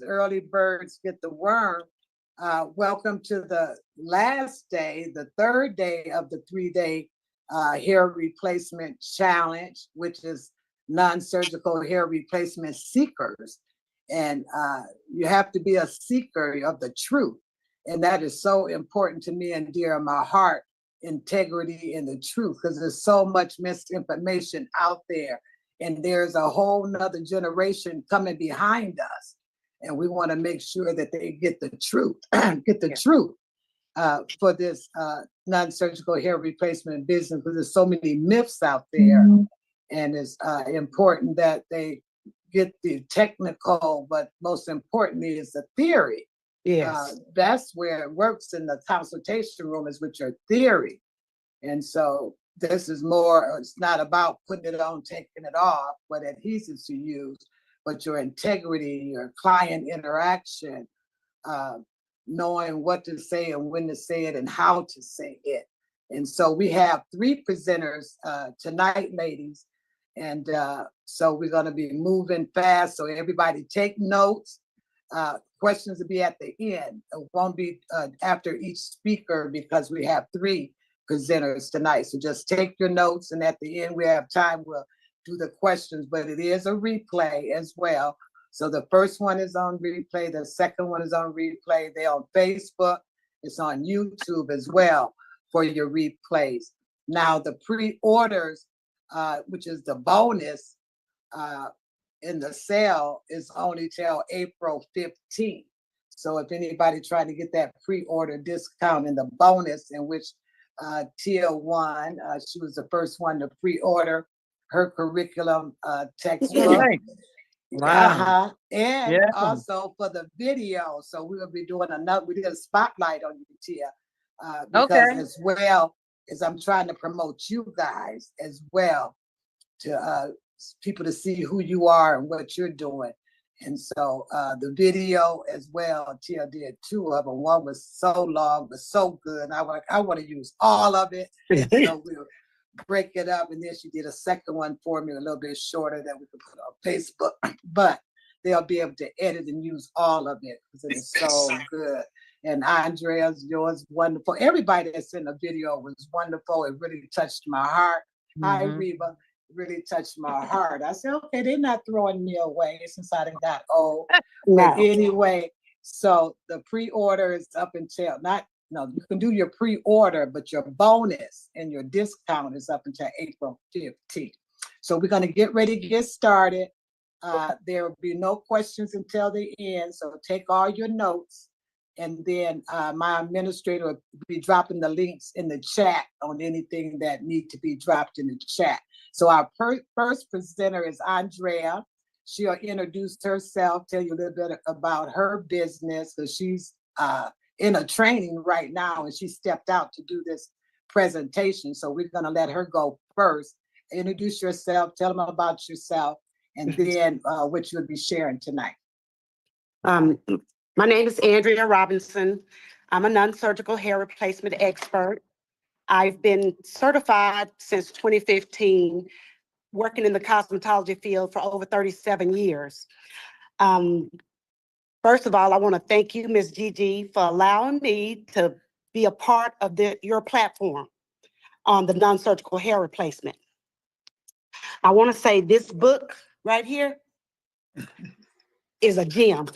early birds get the worm. Welcome to the last day, the third day of the 3-day hair replacement challenge, which is non-surgical hair replacement seekers. And you have to be a seeker of the truth. And that is so important to me and dear in my heart, integrity and the truth, because there's so much misinformation out there. And there's a whole nother generation coming behind us. And we want to make sure that they get the truth, truth for this non-surgical hair replacement business, because there's so many myths out there. And it's important that they get the technical, but most importantly is the theory. Yes. That's where it works in the consultation room, is with your theory. And so this is more, it's not about putting it on, taking it off, what adhesives you use, but your integrity, your client interaction, knowing what to say and when to say it and how to say it. And so we have 3 presenters tonight, ladies. And so we're going to be moving fast. So everybody take notes. Questions will be at the end. It won't be after each speaker, because we have 3 presenters tonight. So just take your notes, and at the end we have time, we'll do the questions, but it is a replay as well. So the first one is on replay, the second one is on replay. They're on Facebook, it's on YouTube as well for your replays. Now the pre-orders, which is the bonus in the sale, is only till April 15th. So if anybody trying to get that pre-order discount in the bonus, in which Tia won, she was the first one to pre-order her curriculum textbook. Wow. And also for the video. So we'll be doing we did a spotlight on you, Tia, because as well as I'm trying to promote you guys as well, to people to see who you are and what you're doing. And so the video as well, Tia did 2 of them. One was so long, but so good. I want to use all of it. So we'll break it up. And then she did a second one for me, a little bit shorter, that we could put on Facebook. But they'll be able to edit and use all of it, because it is so good. And Andrea's, yours, wonderful. Everybody that's in the video was wonderful. It really touched my heart. Hi, Reba. Really touched my heart. I said, okay, they're not throwing me away since I done got old. But anyway, so the pre-order is up until you can do your pre-order, but your bonus and your discount is up until April 15th. So we're going to get ready to get started. There will be no questions until the end. So take all your notes. And then my administrator will be dropping the links in the chat on anything that need to be dropped in the chat. So our first presenter is Andrea. She'll introduce herself, tell you a little bit about her business, because she's in a training right now, and she stepped out to do this presentation. So we're going to let her go first. Introduce yourself, tell them about yourself, and then what you'll be sharing tonight. My name is Andrea Robinson. I'm a non-surgical hair replacement expert. I've been certified since 2015, working in the cosmetology field for over 37 years. First of all, I want to thank you, Ms. Gigi, for allowing me to be a part of your platform on the non-surgical hair replacement. I want to say this book right here is a gem.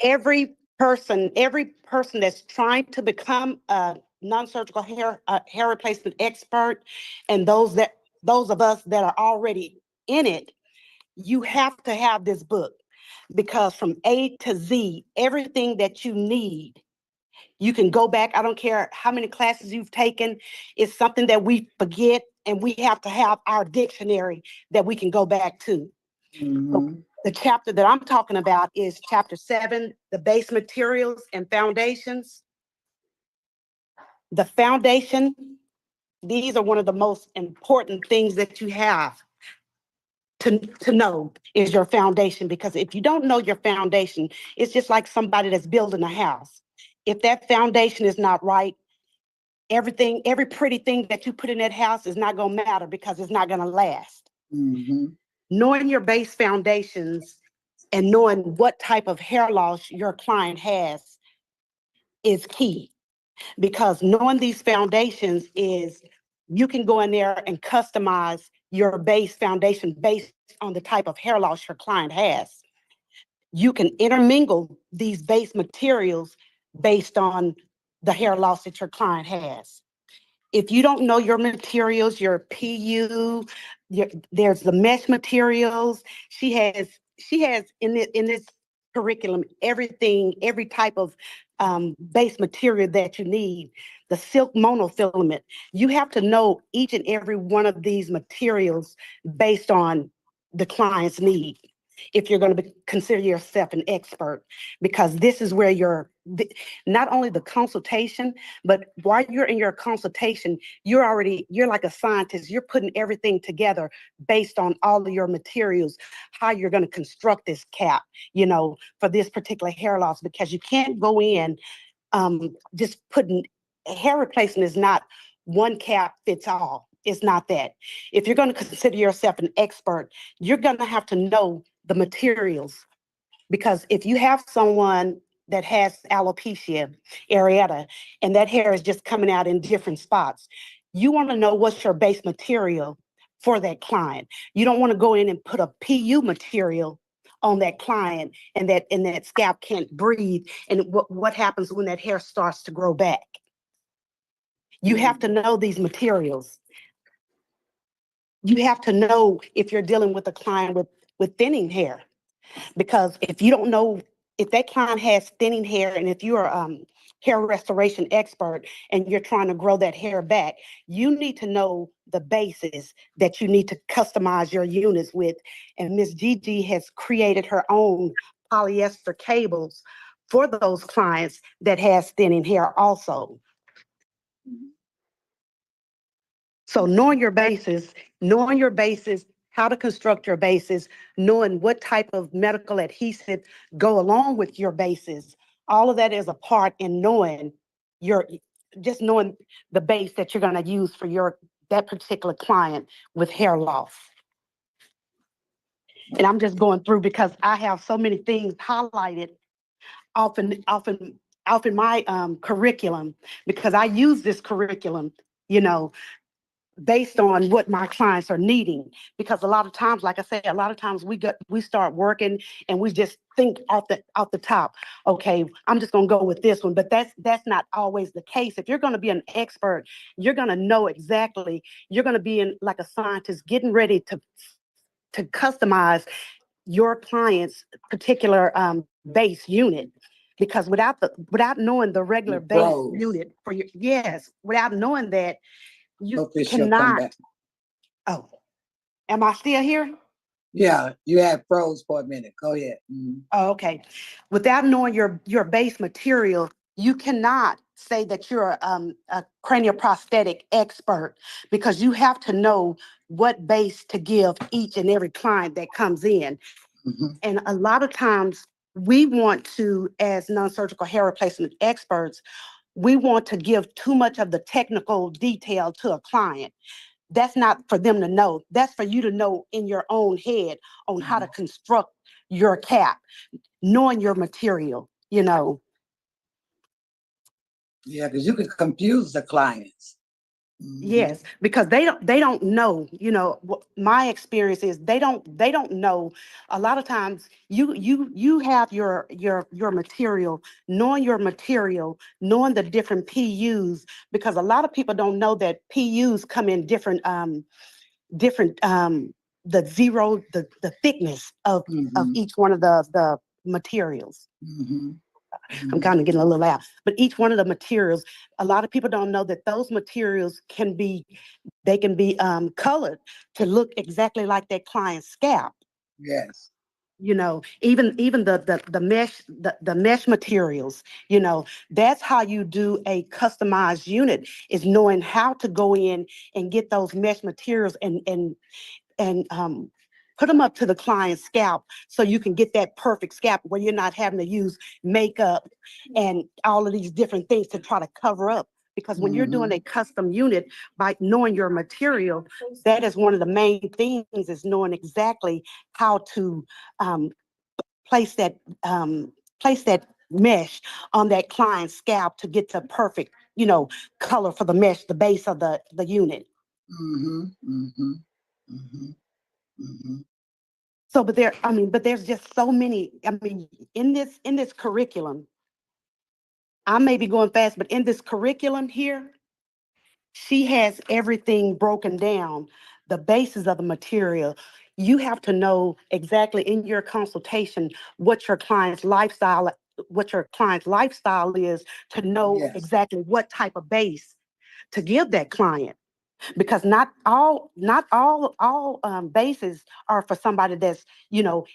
Every person that's trying to become a non-surgical hair replacement expert, and those of us that are already in it, you have to have this book, because from A to Z, everything that you need, you can go back. I don't care how many classes you've taken. It's something that we forget, and we have to have our dictionary that we can go back to. So the chapter that I'm talking about is chapter 7, the base materials and foundations. The foundation, these are one of the most important things that you have to know, is your foundation. Because if you don't know your foundation, it's just like somebody that's building a house. If that foundation is not right, every pretty thing that you put in that house is not going to matter, because it's not going to last. Knowing your base foundations and knowing what type of hair loss your client has is key, because knowing these foundations is, you can go in there and customize your base foundation based on the type of hair loss your client has. You can intermingle these base materials based on the hair loss that your client has. If you don't know your materials, your PU, there's the mesh materials. She has in this curriculum everything, every type of base material that you need. The silk monofilament. You have to know each and every one of these materials based on the client's need, if you're going to consider yourself an expert, because this is where not only the consultation, but while you're in your consultation, you're like a scientist. You're putting everything together based on all of your materials, how you're going to construct this cap, for this particular hair loss, because you can't go in just putting, hair replacement is not one cap fits all. It's not that. If you're going to consider yourself an expert, you're going to have to know the materials, because if you have someone that has alopecia areata and that hair is just coming out in different spots, you want to know what's your base material for that client. You don't want to go in and put a PU material on that client and that scalp can't breathe, and what happens when that hair starts to grow back. You have to know these materials. You have to know if you're dealing with a client with thinning hair, because if you don't know, if that client has thinning hair, and if you're a hair restoration expert and you're trying to grow that hair back, you need to know the bases that you need to customize your units with. And Miss Gigi has created her own polyester cables for those clients that has thinning hair also. So knowing your bases, how to construct your bases, knowing what type of medical adhesive go along with your bases, all of that is a part in knowing just knowing the base that you're going to use for that particular client with hair loss. And I'm just going through because I have so many things highlighted often in my curriculum, because I use this curriculum, based on what my clients are needing. Because a lot of times, like I said, a lot of times we start working and we just think off the top, okay, I'm just gonna go with this one. But that's not always the case. If you're gonna be an expert, you're gonna know exactly, you're gonna be in like a scientist getting ready to customize your client's particular base unit. Because without knowing the regular base unit for without knowing that, you cannot. Oh, am I still here? Yeah, you had froze for a minute. Go ahead. Mm-hmm. Oh, okay. Without knowing your base material, you cannot say that you're a cranioprosthetic expert, because you have to know what base to give each and every client that comes in. Mm-hmm. And a lot of times we want to, as non-surgical hair replacement experts, we want to give too much of the technical detail to a client. That's not for them to know. That's for you to know in your own head on how to construct your cap, knowing your material, Yeah, because you can confuse the clients. Mm-hmm. Yes, because they don't know, my experience is they don't know. A lot of times you have your material, knowing the different PUs, because a lot of people don't know that PUs come in different the thickness of each one of the materials. Mm-hmm. I'm kind of getting a little out, but each one of the materials, a lot of people don't know that those materials can be colored to look exactly like that client's scalp. Yes. Even the mesh materials, that's how you do a customized unit, is knowing how to go in and get those mesh materials and put them up to the client's scalp, so you can get that perfect scalp where you're not having to use makeup and all of these different things to try to cover up. Because when you're doing a custom unit, by knowing your material, that is one of the main things, is knowing exactly how to place that mesh on that client's scalp to get the perfect, color for the mesh, the base of the unit. Mm-hmm, mm-hmm, mm-hmm, mm-hmm. So, but there's just so many. I mean, in this curriculum, I may be going fast, but in this curriculum here, she has everything broken down, the basis of the material. You have to know exactly in your consultation what your client's lifestyle is, to know Yes, exactly what type of base to give that client, because not all bases are for somebody that's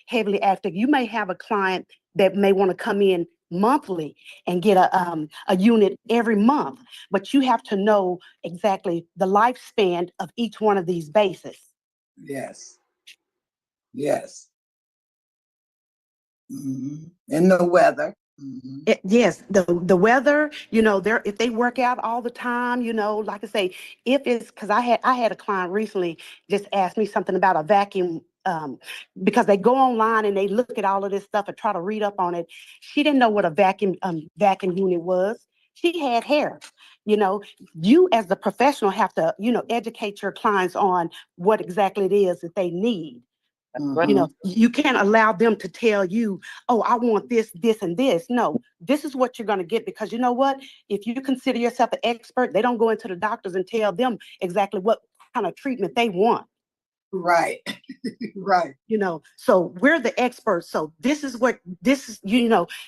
heavily active. You may have a client that may want to come in monthly and get a unit every month, but you have to know exactly the lifespan of each one of these bases. yes, yes. Mm-hmm. And the weather. Mm-hmm. Yes, the weather, they're if they work out all the time, like I say, if it's because I had a client recently just ask me something about a vacuum, because they go online and they look at all of this stuff and try to read up on it. She didn't know what a vacuum unit was. She had hair. You as the professional have to, educate your clients on what exactly it is that they need. Mm-hmm. You can't allow them to tell you, oh, I want this, this, and this. No, this is what you're going to get, because you know what? If you consider yourself an expert, they don't go into the doctors and tell them exactly what kind of treatment they want. Right, right. So we're the experts. So this is,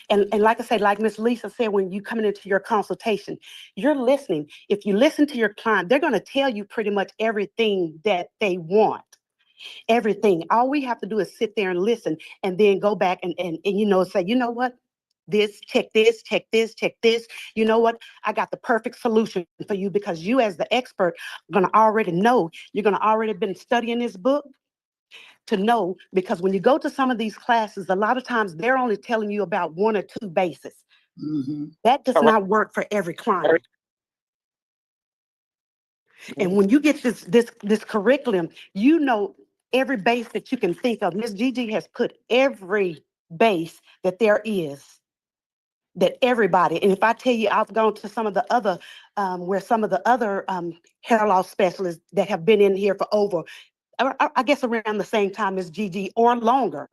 and like I said, like Miss Lisa said, when you coming into your consultation, you're listening. If you listen to your client, they're going to tell you pretty much everything that they want. Everything. All we have to do is sit there and listen, and then go back and say, you know what? Check this, check this, check this. You know what? I got the perfect solution for you, because you as the expert are going to already know. You're going to already been studying this book to know, because when you go to some of these classes, a lot of times they're only telling you about one or two bases. Mm-hmm. That does not work for every client. And when you get this curriculum, every base that you can think of. Miss Gigi has put every base that there is, that everybody. And if I tell you, I've gone to some of the other, where some of the other hair loss specialists that have been in here for over, I guess around the same time as Gigi or longer.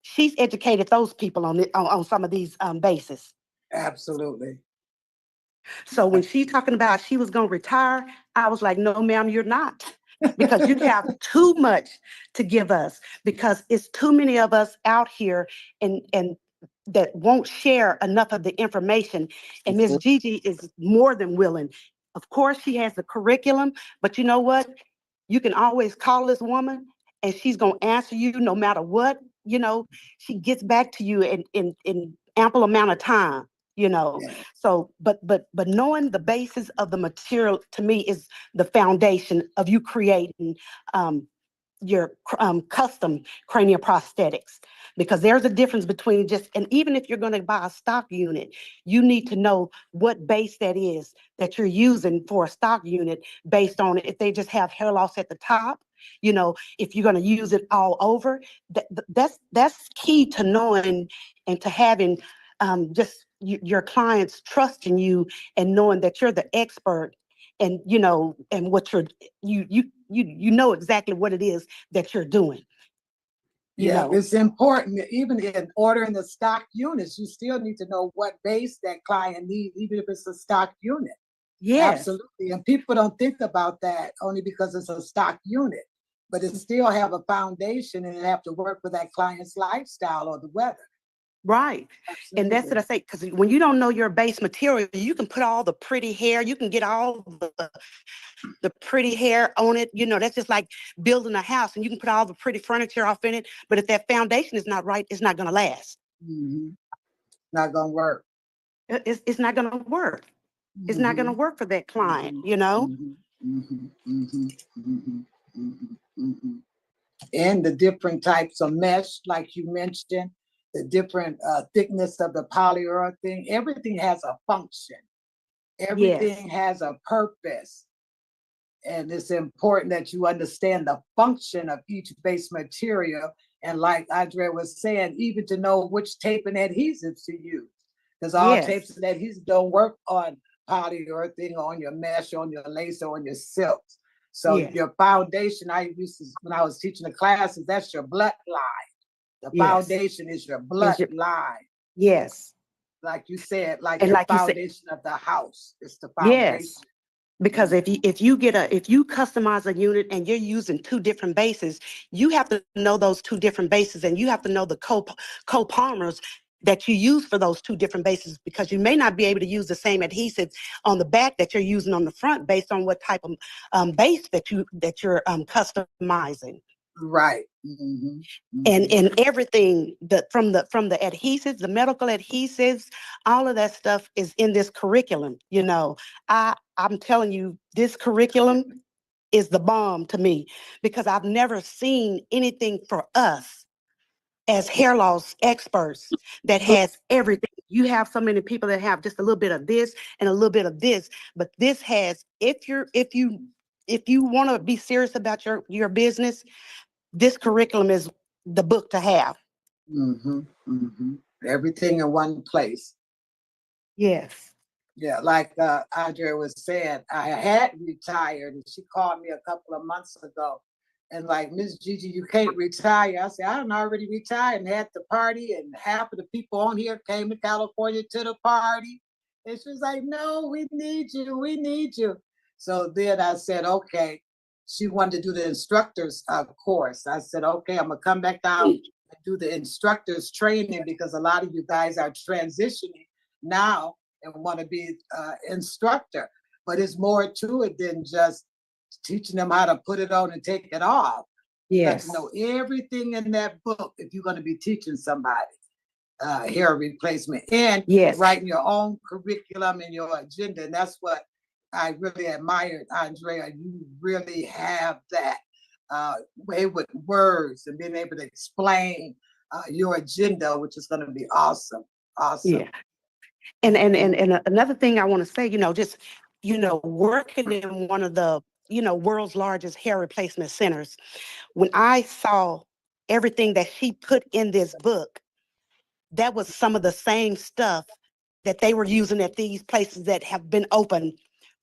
She's educated those people on some of these bases. Absolutely. So when she's talking about she was going to retire, I was like, no, ma'am, you're not. Because you have too much to give us, because it's too many of us out here and that won't share enough of the information. And Miss Gigi is more than willing. Of course, she has the curriculum, but you know what? You can always call this woman and she's going to answer you no matter what. She gets back to you in ample amount of time. Yeah. So but knowing the basis of the material, to me, is the foundation of you creating your custom cranial prosthetics, because there's a difference between and even if you're going to buy a stock unit, you need to know what base that is that you're using for a stock unit, based on if they just have hair loss at the top. If you're going to use it all over, that's key to knowing and to having just your clients trusting you and knowing that you're the expert, and and what you know exactly what it is that you're doing. Yeah, it's important. Even in ordering the stock units, you still need to know what base that client needs, even if it's a stock unit. Yes. Absolutely. And people don't think about that only because it's a stock unit, but it still have a foundation, and it have to work with that client's lifestyle or the weather. Right. Absolutely. And that's what I say, because when you don't know your base material, you can put all the pretty hair, you can get all the pretty hair on it. That's just like building a house, and you can put all the pretty furniture off in it. But if that foundation is not right, it's not going to last. Mm-hmm. Not going to work. It's not going to work. Mm-hmm. It's not going to work for that client, Mm-hmm. Mm-hmm. Mm-hmm. Mm-hmm. Mm-hmm. Mm-hmm. And the different types of mesh, like you mentioned, the different thickness of the polyurethane, everything has a function. Everything has a purpose. And it's important that you understand the function of each base material And like Andrea was saying, even to know which tape and adhesives to use, because all tapes and adhesives don't work on polyurethane, on your mesh, on your lace, or on your silks. So your foundation, I used to, when I was teaching the classes, that's your bloodline. The foundation is your bloodline. Yes. Like you said, like and the like foundation of the house. It's the foundation. Yes. Because if you customize a unit and you're using two different bases, you have to know those two different bases, and you have to know the copolymers that you use for those two different bases, because you may not be able to use the same adhesive on the back that you're using on the front based on what type of base that you're customizing. Right. And everything from the adhesives, the medical adhesives, all of that stuff is in this curriculum. You know, I'm telling you, this curriculum is the bomb to me, because I've never seen anything for us as hair loss experts that has everything. You have so many people that have just a little bit of this and a little bit of this, but this has, if you want to be serious about your business, this curriculum is the book to have. Everything in one place. Yes. Yeah, like Andrea was saying, I had retired, and she called me a couple of months ago, and like, Miss Gigi, you can't retire. I said, I'm already retired, and had the party, and half of the people on here came to California to the party. And she was like, no, we need you, we need you. So then I said, okay. She wanted to do the instructor's course. I said, okay, I'm gonna come back down and do the instructor's training, because a lot of you guys are transitioning now and want to be instructor. But it's more to it than just teaching them how to put it on and take it off. Yes. You got to know everything in that book if you're going to be teaching somebody hair replacement, and writing your own curriculum and your agenda. And that's what I really admired, Andrea. You really have that way with words and being able to explain your agenda, which is going to be awesome. Awesome. Yeah. And another thing I want to say, just, working in one of the, world's largest hair replacement centers, when I saw everything that she put in this book, that was some of the same stuff that they were using at these places that have been open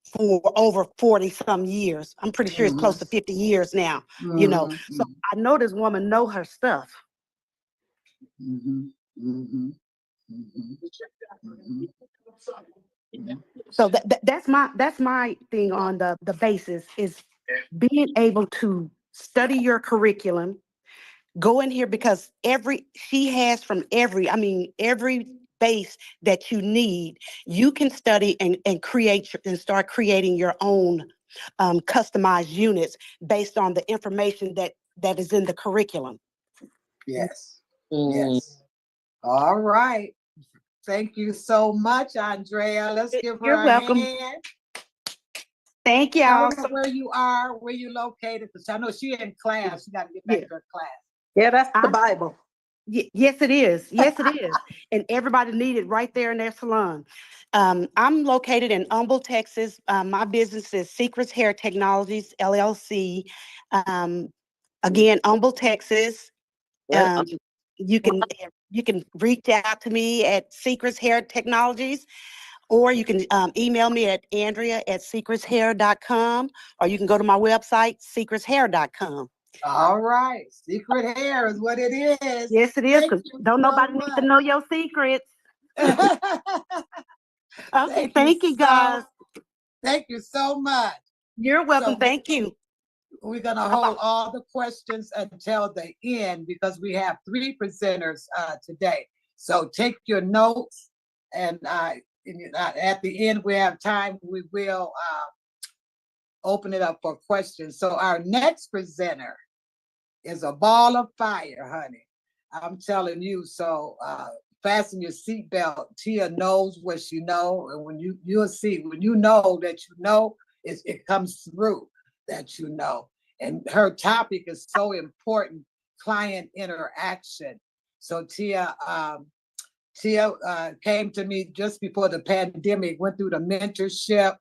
for over 40 some years. I'm pretty sure it's close to 50 years now, So I know this woman know her stuff. So that's my thing on the basis, is being able to study your curriculum, go in here, because she has from every base that you need, you can study and create and start creating your own customized units based on the information that is in the curriculum. Yes. Yes. All right. Thank you so much, Andrea. Let's give her You're welcome. hand. Thank y'all. Tell her where you are, where you located, because I know she's in class. You got to get back to her class. Yeah, that's the Bible. Yes, it is. Yes, it is. And everybody needed right there in their salon. I'm located in Humble, Texas. My business is Secrets Hair Technologies, LLC. Again, Humble, Texas. You can reach out to me at Secrets Hair Technologies, or you can email me at Andrea@secretshair.com, or you can go to my website, secretshair.com. All right. Secret hair is what it is. Yes, it is, because don't nobody need to know your secrets. Okay, thank you, guys. Thank you so much. You're welcome. Thank you. We're going to hold all the questions until the end, because we have 3 presenters today. So take your notes, and at the end, we have time, we will open it up for questions. So our next presenter is a ball of fire, honey. I'm telling you. So fasten your seatbelt. Tia knows what she knows, and when you'll see, when you know that you know, it comes through that you know. And her topic is so important: client interaction. So Tia came to me just before the pandemic, went through the mentorship,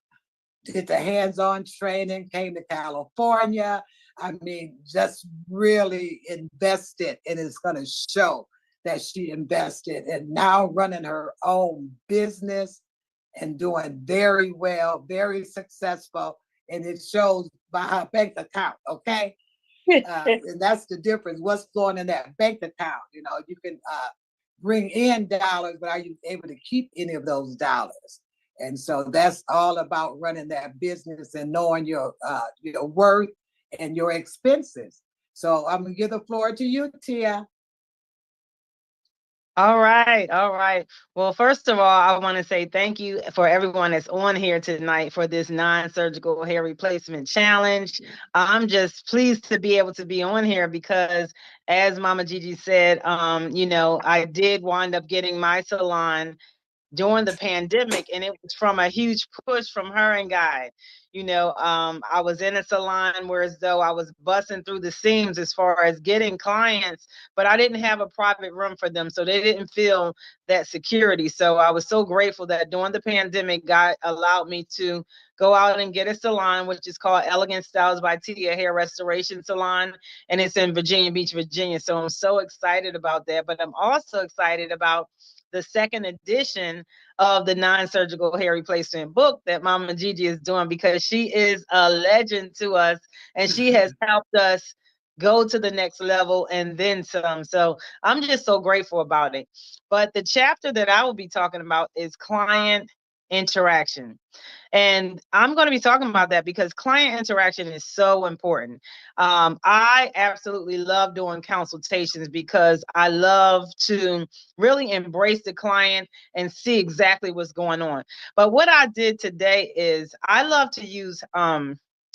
did the hands-on training, came to California. I mean, just really invested, and it's going to show that she invested, and now running her own business and doing very well, very successful, and it shows by her bank account. Okay, and that's the difference. What's going in that bank account? You know, you can bring in dollars, but are you able to keep any of those dollars? And so that's all about running that business and knowing your worth and your expenses. So I'm gonna give the floor to you, Tia. All right, all right. Well, first of all, I want to say thank you for everyone that's on here tonight for this non-surgical hair replacement challenge. I'm just pleased to be able to be on here because, as Mama Gigi said, I did wind up getting my salon during the pandemic, and it was from a huge push from her and Guy. I was in a salon where as though I was busting through the seams as far as getting clients, but I didn't have a private room for them, so they didn't feel that security. So I was so grateful that during the pandemic, Guy allowed me to go out and get a salon, which is called Elegant Styles by Tia Hair Restoration Salon, and it's in Virginia Beach, Virginia. So I'm so excited about that, but I'm also excited about the second edition of the non-surgical hair replacement book that Mama Gigi is doing, because she is a legend to us and she has helped us go to the next level and then some. So I'm just so grateful about it. But the chapter that I will be talking about is client interaction. And I'm going to be talking about that because client interaction is so important. I absolutely love doing consultations because I love to really embrace the client and see exactly what's going on. But what I did today is I love to use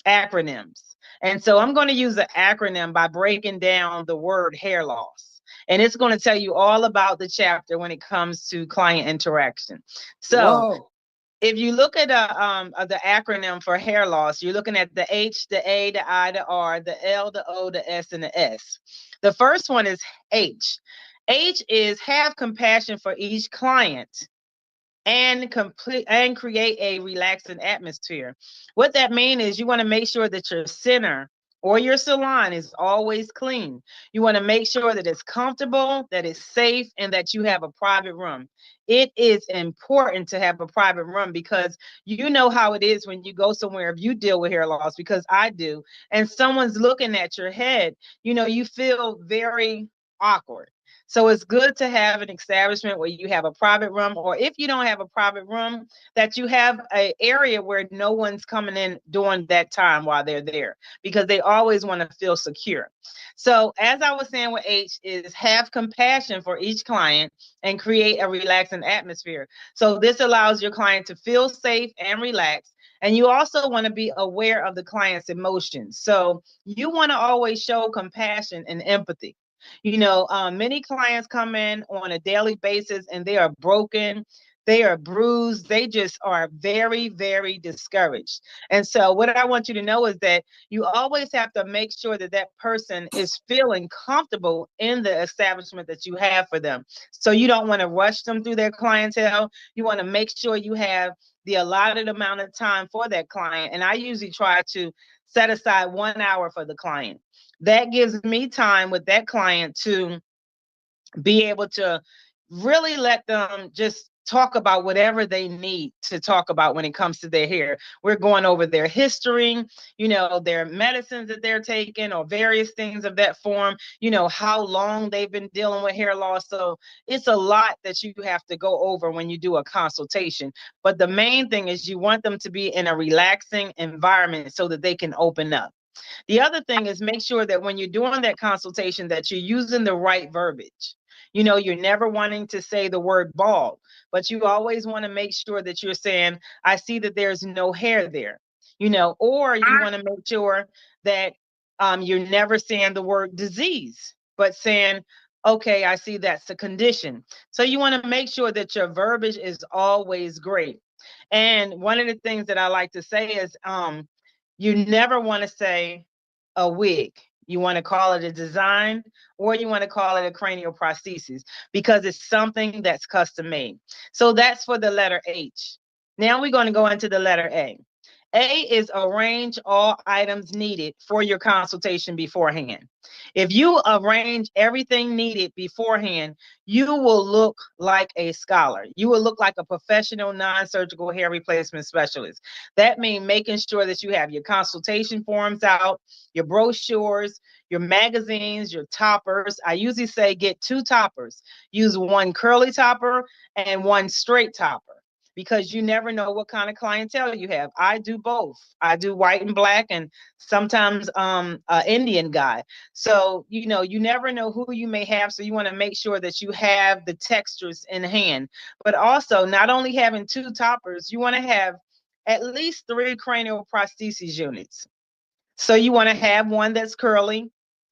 acronyms. And so I'm going to use an acronym by breaking down the word hair loss. And it's going to tell you all about the chapter when it comes to client interaction. So Whoa. if you look at the acronym for hair loss, you're looking at the H, the A, the I, the R, the L, the O, the S, and the S. The first one is H. H is have compassion for each client and create a relaxing atmosphere. What that means is you want to make sure that your center or your salon is always clean. You want to make sure that it's comfortable, that it's safe, and that you have a private room. It is important to have a private room because you know how it is when you go somewhere, if you deal with hair loss, because I do, and someone's looking at your head, you feel very awkward. So it's good to have an establishment where you have a private room, or if you don't have a private room, that you have an area where no one's coming in during that time while they're there, because they always want to feel secure. So as I was saying with H is have compassion for each client and create a relaxing atmosphere. So this allows your client to feel safe and relaxed. And you also want to be aware of the client's emotions. So you want to always show compassion and empathy. Many clients come in on a daily basis and they are broken, they are bruised, they just are very, very discouraged. And so what I want you to know is that you always have to make sure that that person is feeling comfortable in the establishment that you have for them. So you don't want to rush them through their clientele. You want to make sure you have the allotted amount of time for that client. And I usually try to set aside 1 hour for the client. That gives me time with that client to be able to really let them just talk about whatever they need to talk about when it comes to their hair. We're going over their history, their medicines that they're taking or various things of that form, how long they've been dealing with hair loss. So it's a lot that you have to go over when you do a consultation. But the main thing is you want them to be in a relaxing environment so that they can open up. The other thing is make sure that when you're doing that consultation that you're using the right verbiage. You're never wanting to say the word bald, but you always want to make sure that you're saying, I see that there's no hair there, or you want to make sure that you're never saying the word disease, but saying, okay, I see that's a condition. So you want to make sure that your verbiage is always great. And one of the things that I like to say is, you never want to say a wig. You want to call it a design, or you want to call it a cranial prosthesis, because it's something that's custom made. So that's for the letter H. Now we're going to go into the letter A. A is arrange all items needed for your consultation beforehand. If you arrange everything needed beforehand, you will look like a scholar. You will look like a professional non-surgical hair replacement specialist. That means making sure that you have your consultation forms out, your brochures, your magazines, your toppers. I usually say get 2 toppers. Use one curly topper and one straight topper, because you never know what kind of clientele you have. I do both. I do white and black, and sometimes Indian guy. So, you know, you never know who you may have. So you want to make sure that you have the textures in hand. But also, not only having 2 toppers, you want to have at least 3 cranial prosthesis units. So you want to have one that's curly,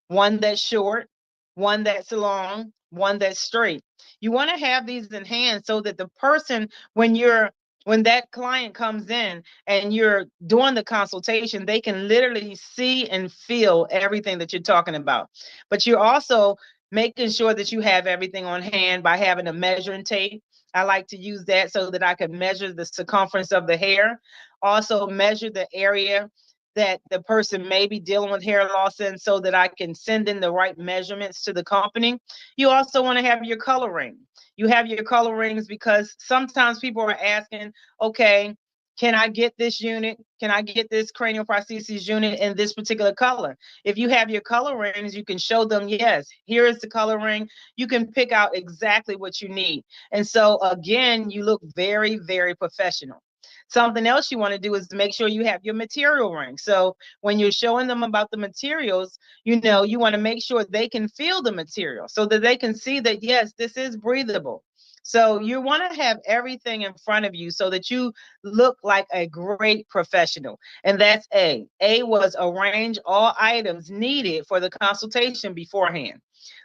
one that's short, one that's long, one that's straight. You want to have these in hand so that the person, when that client comes in and you're doing the consultation, they can literally see and feel everything that you're talking about. But you're also making sure that you have everything on hand by having a measuring tape. I like to use that so that I can measure the circumference of the hair, also measure the area that the person may be dealing with hair loss in, so that I can send in the right measurements to the company. You also want to have your coloring. You have your color rings because sometimes people are asking, okay, can I get this unit? Can I get this cranial prosthesis unit in this particular color? If you have your color rings, you can show them, yes, here is the color ring. You can pick out exactly what you need. And so again, you look very, very professional. Something else you want to do is make sure you have your material ring. So when you're showing them about the materials, you know, you want to make sure they can feel the material so that they can see that, yes, this is breathable. So you want to have everything in front of you so that you look like a great professional. And that's A. A was arrange all items needed for the consultation beforehand.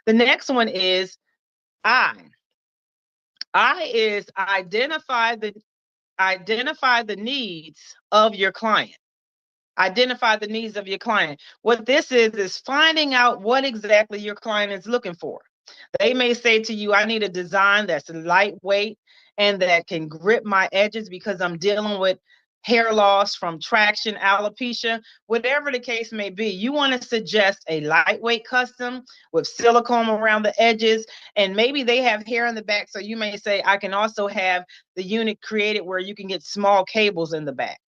The next one is I. I is identify the needs of your client. Identify the needs of your client. What this is finding out what exactly your client is looking for. They may say to you, I need a design that's lightweight and that can grip my edges because I'm dealing with hair loss from traction, alopecia, whatever the case may be. You want to suggest a lightweight custom with silicone around the edges, and maybe they have hair in the back. So you may say, I can also have the unit created where you can get small cables in the back.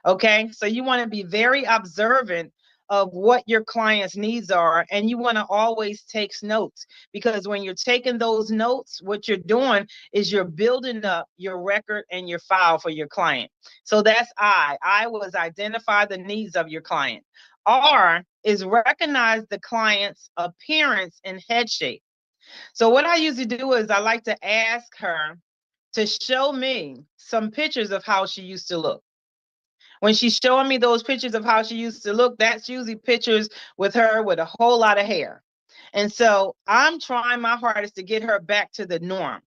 Okay, so you want to be very observant of what your client's needs are, and you want to always take notes, because when you're taking those notes, what you're doing is you're building up your record and your file for your client. So that's I was identify the needs of your client. R is recognize the client's appearance and head shape. So what I usually do is I like to ask her to show me some pictures of how she used to look. When she's showing me those pictures of how she used to look, that's usually pictures with her with a whole lot of hair. And so I'm trying my hardest to get her back to the norm.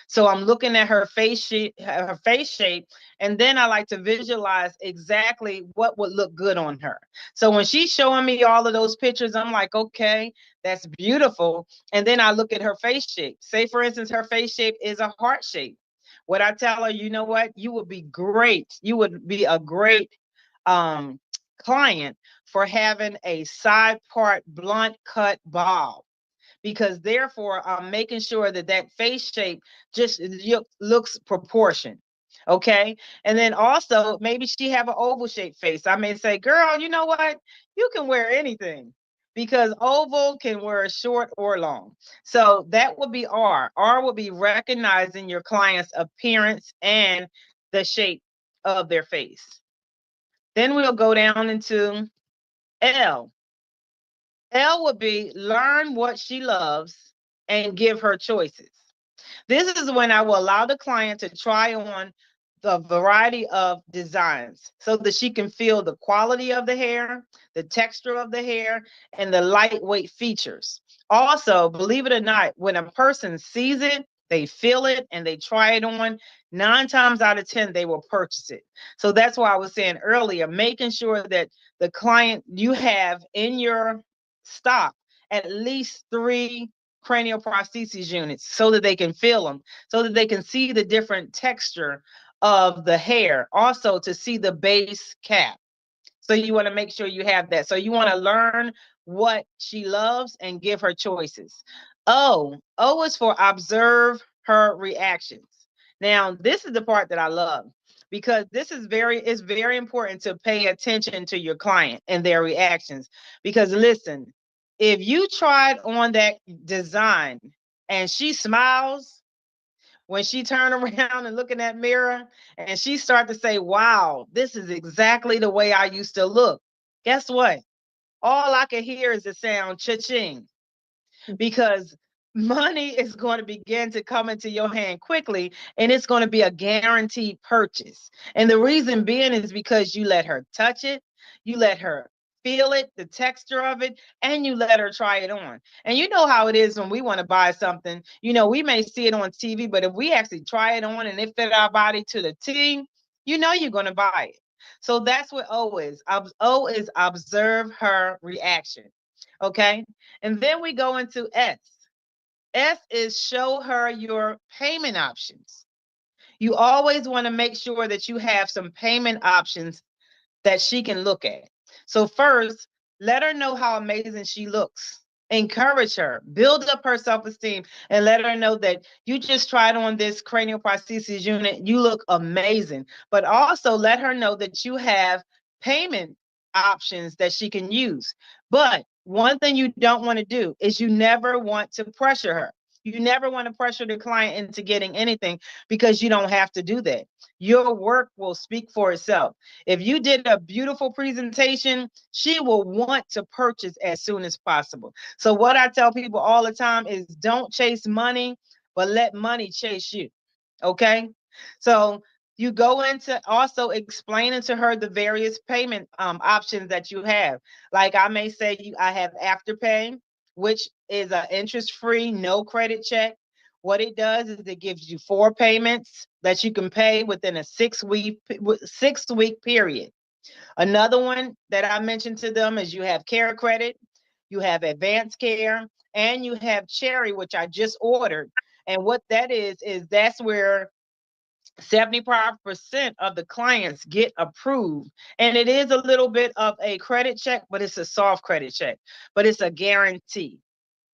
So I'm looking at her face shape, and then I like to visualize exactly what would look good on her. So when she's showing me all of those pictures, I'm like, okay, that's beautiful. And then I look at her face shape. Say, for instance, her face shape is a heart shape. What I tell her, you know what? You would be great. You would be a great client for having a side part blunt cut bob, because therefore I'm making sure that that face shape just looks proportioned. Okay. And then also maybe she have an oval shaped face. I may say, girl, you know what? You can wear anything, because oval can wear short or long. So that would be R. R would be recognizing your client's appearance and the shape of their face. Then we'll go down into L. L would be learn what she loves and give her choices. This is when I will allow the client to try on the variety of designs so that she can feel the quality of the hair, the texture of the hair, and the lightweight features. Also, believe it or not, when a person sees it, they feel it, and they try it on, 9 times out of 10, they will purchase it. So that's why I was saying earlier, making sure that the client you have in your stock at least 3 cranial prosthesis units so that they can feel them, so that they can see the different texture of the hair, also to see the base cap. So you want to make sure you have that. So you want to learn what she loves and give her choices. O is for observe her reactions. Now, this is the part that I love, because this is it's very important to pay attention to your client and their reactions. Because listen, if you tried on that design and she smiles, when she turn around and look in that mirror and she start to say, wow, this is exactly the way I used to look, guess what? All I can hear is the sound cha-ching, because money is going to begin to come into your hand quickly, and it's going to be a guaranteed purchase. And the reason being is because you let her touch it, you let her feel it, the texture of it, and you let her try it on. And you know how it is when we want to buy something, you know, we may see it on TV, but if we actually try it on and it fit our body to the T, you know you're going to buy it. So that's what O is. O is observe her reaction. Okay. And then we go into S. S is show her your payment options. You always want to make sure that you have some payment options that she can look at. So first, let her know how amazing she looks. Encourage her, build up her self-esteem, and let her know that you just tried on this cranial prosthesis unit. You look amazing. But also let her know that you have payment options that she can use. But one thing you don't want to do is you never want to pressure her. You never want to pressure the client into getting anything, because you don't have to do that. Your work will speak for itself. If you did a beautiful presentation, she will want to purchase as soon as possible. So what I tell people all the time is don't chase money, but let money chase you. Okay? So you go into also explaining to her the various payment options that you have. Like I may say, I have Afterpay, which is an interest-free, no credit check. What it does is it gives you 4 payments that you can pay within a 6-week period. Another one that I mentioned to them is you have Care Credit, you have Advanced Care, and you have Cherry, which I just ordered. And what that is that's where 75% of the clients get approved. And it is a little bit of a credit check, but it's a soft credit check, but it's a guarantee.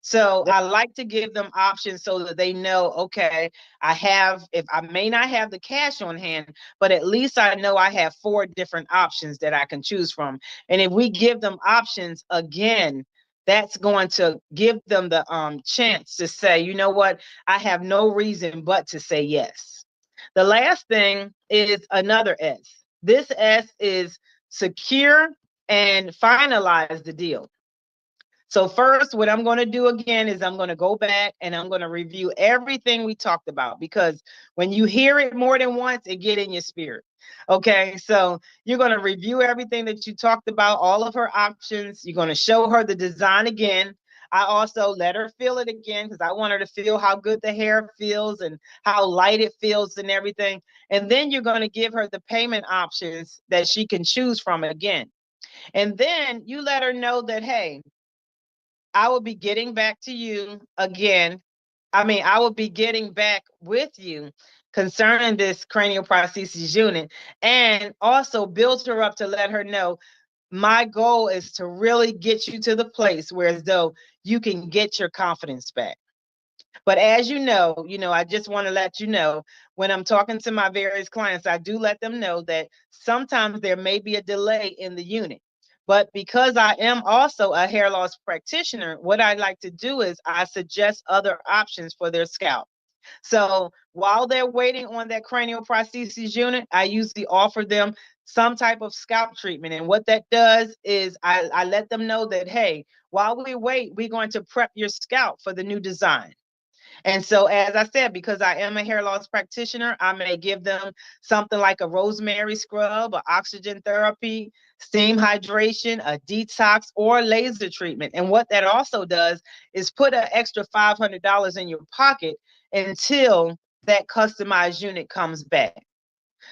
So I like to give them options so that they know, okay, if I may not have the cash on hand, but at least I know I have 4 different options that I can choose from. And if we give them options, again, that's going to give them the chance to say, you know what, I have no reason but to say yes. The last thing is another S. This S is secure and finalize the deal. So first, what I'm going to do again is I'm going to go back and I'm going to review everything we talked about, because when you hear it more than once, it get in your spirit. Okay, so you're going to review everything that you talked about, all of her options. You're going to show her the design again. I also let her feel it again, because I want her to feel how good the hair feels and how light it feels and everything. And then you're going to give her the payment options that she can choose from again. And then you let her know that, hey, I will be getting back to you again. I will be getting back with you concerning this cranial prosthesis unit, and also build her up to let her know my goal is to really get you to the place where as though you can get your confidence back. But as you know, I just want to let you know, when I'm talking to my various clients, I do let them know that sometimes there may be a delay in the unit. But because I am also a hair loss practitioner, what I like to do is I suggest other options for their scalp. So while they're waiting on that cranial prosthesis unit, I usually offer them some type of scalp treatment. And what that does is I let them know that, hey, while we wait, we're going to prep your scalp for the new design. And so, as I said, because I am a hair loss practitioner, I may give them something like a rosemary scrub, or oxygen therapy, steam hydration, a detox, or laser treatment. And what that also does is put an extra $500 in your pocket until that customized unit comes back.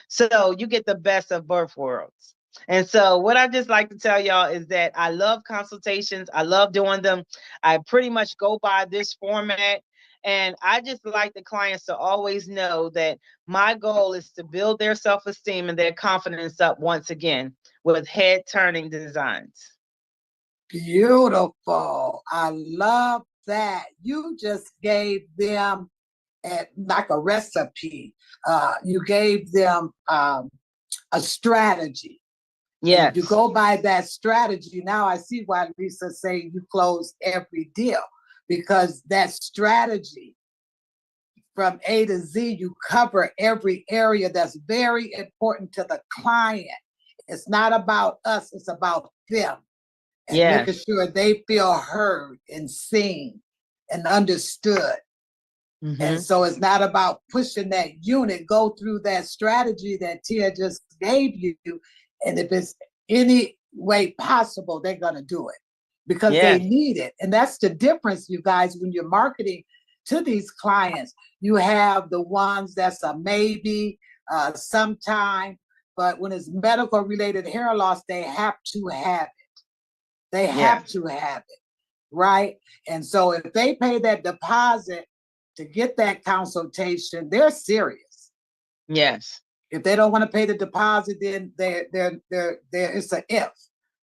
So you get the best of both worlds. And so what I just like to tell y'all is that I love consultations. I love doing them. I pretty much go by this format. And I just like the clients to always know that my goal is to build their self-esteem and their confidence up once again with head-turning designs. Beautiful. I love that. You just gave them like a recipe. You gave them a strategy. Yes. If you go by that strategy, now I see why Lisa say you close every deal, because that strategy from A to Z, you cover every area that's very important to the client. It's not about us, it's about them. And making sure they feel heard and seen and understood. And so it's not about pushing that unit, go through that strategy that Tia just gave you. And if it's any way possible, they're going to do it because they need it. And that's the difference, you guys, when you're marketing to these clients. You have the ones that's a maybe, sometime, but when it's medical related hair loss, they have to have it. They have to have it, right? And so if they pay that deposit to get that consultation, they're serious. Yes. If they don't want to pay the deposit, then it's an if.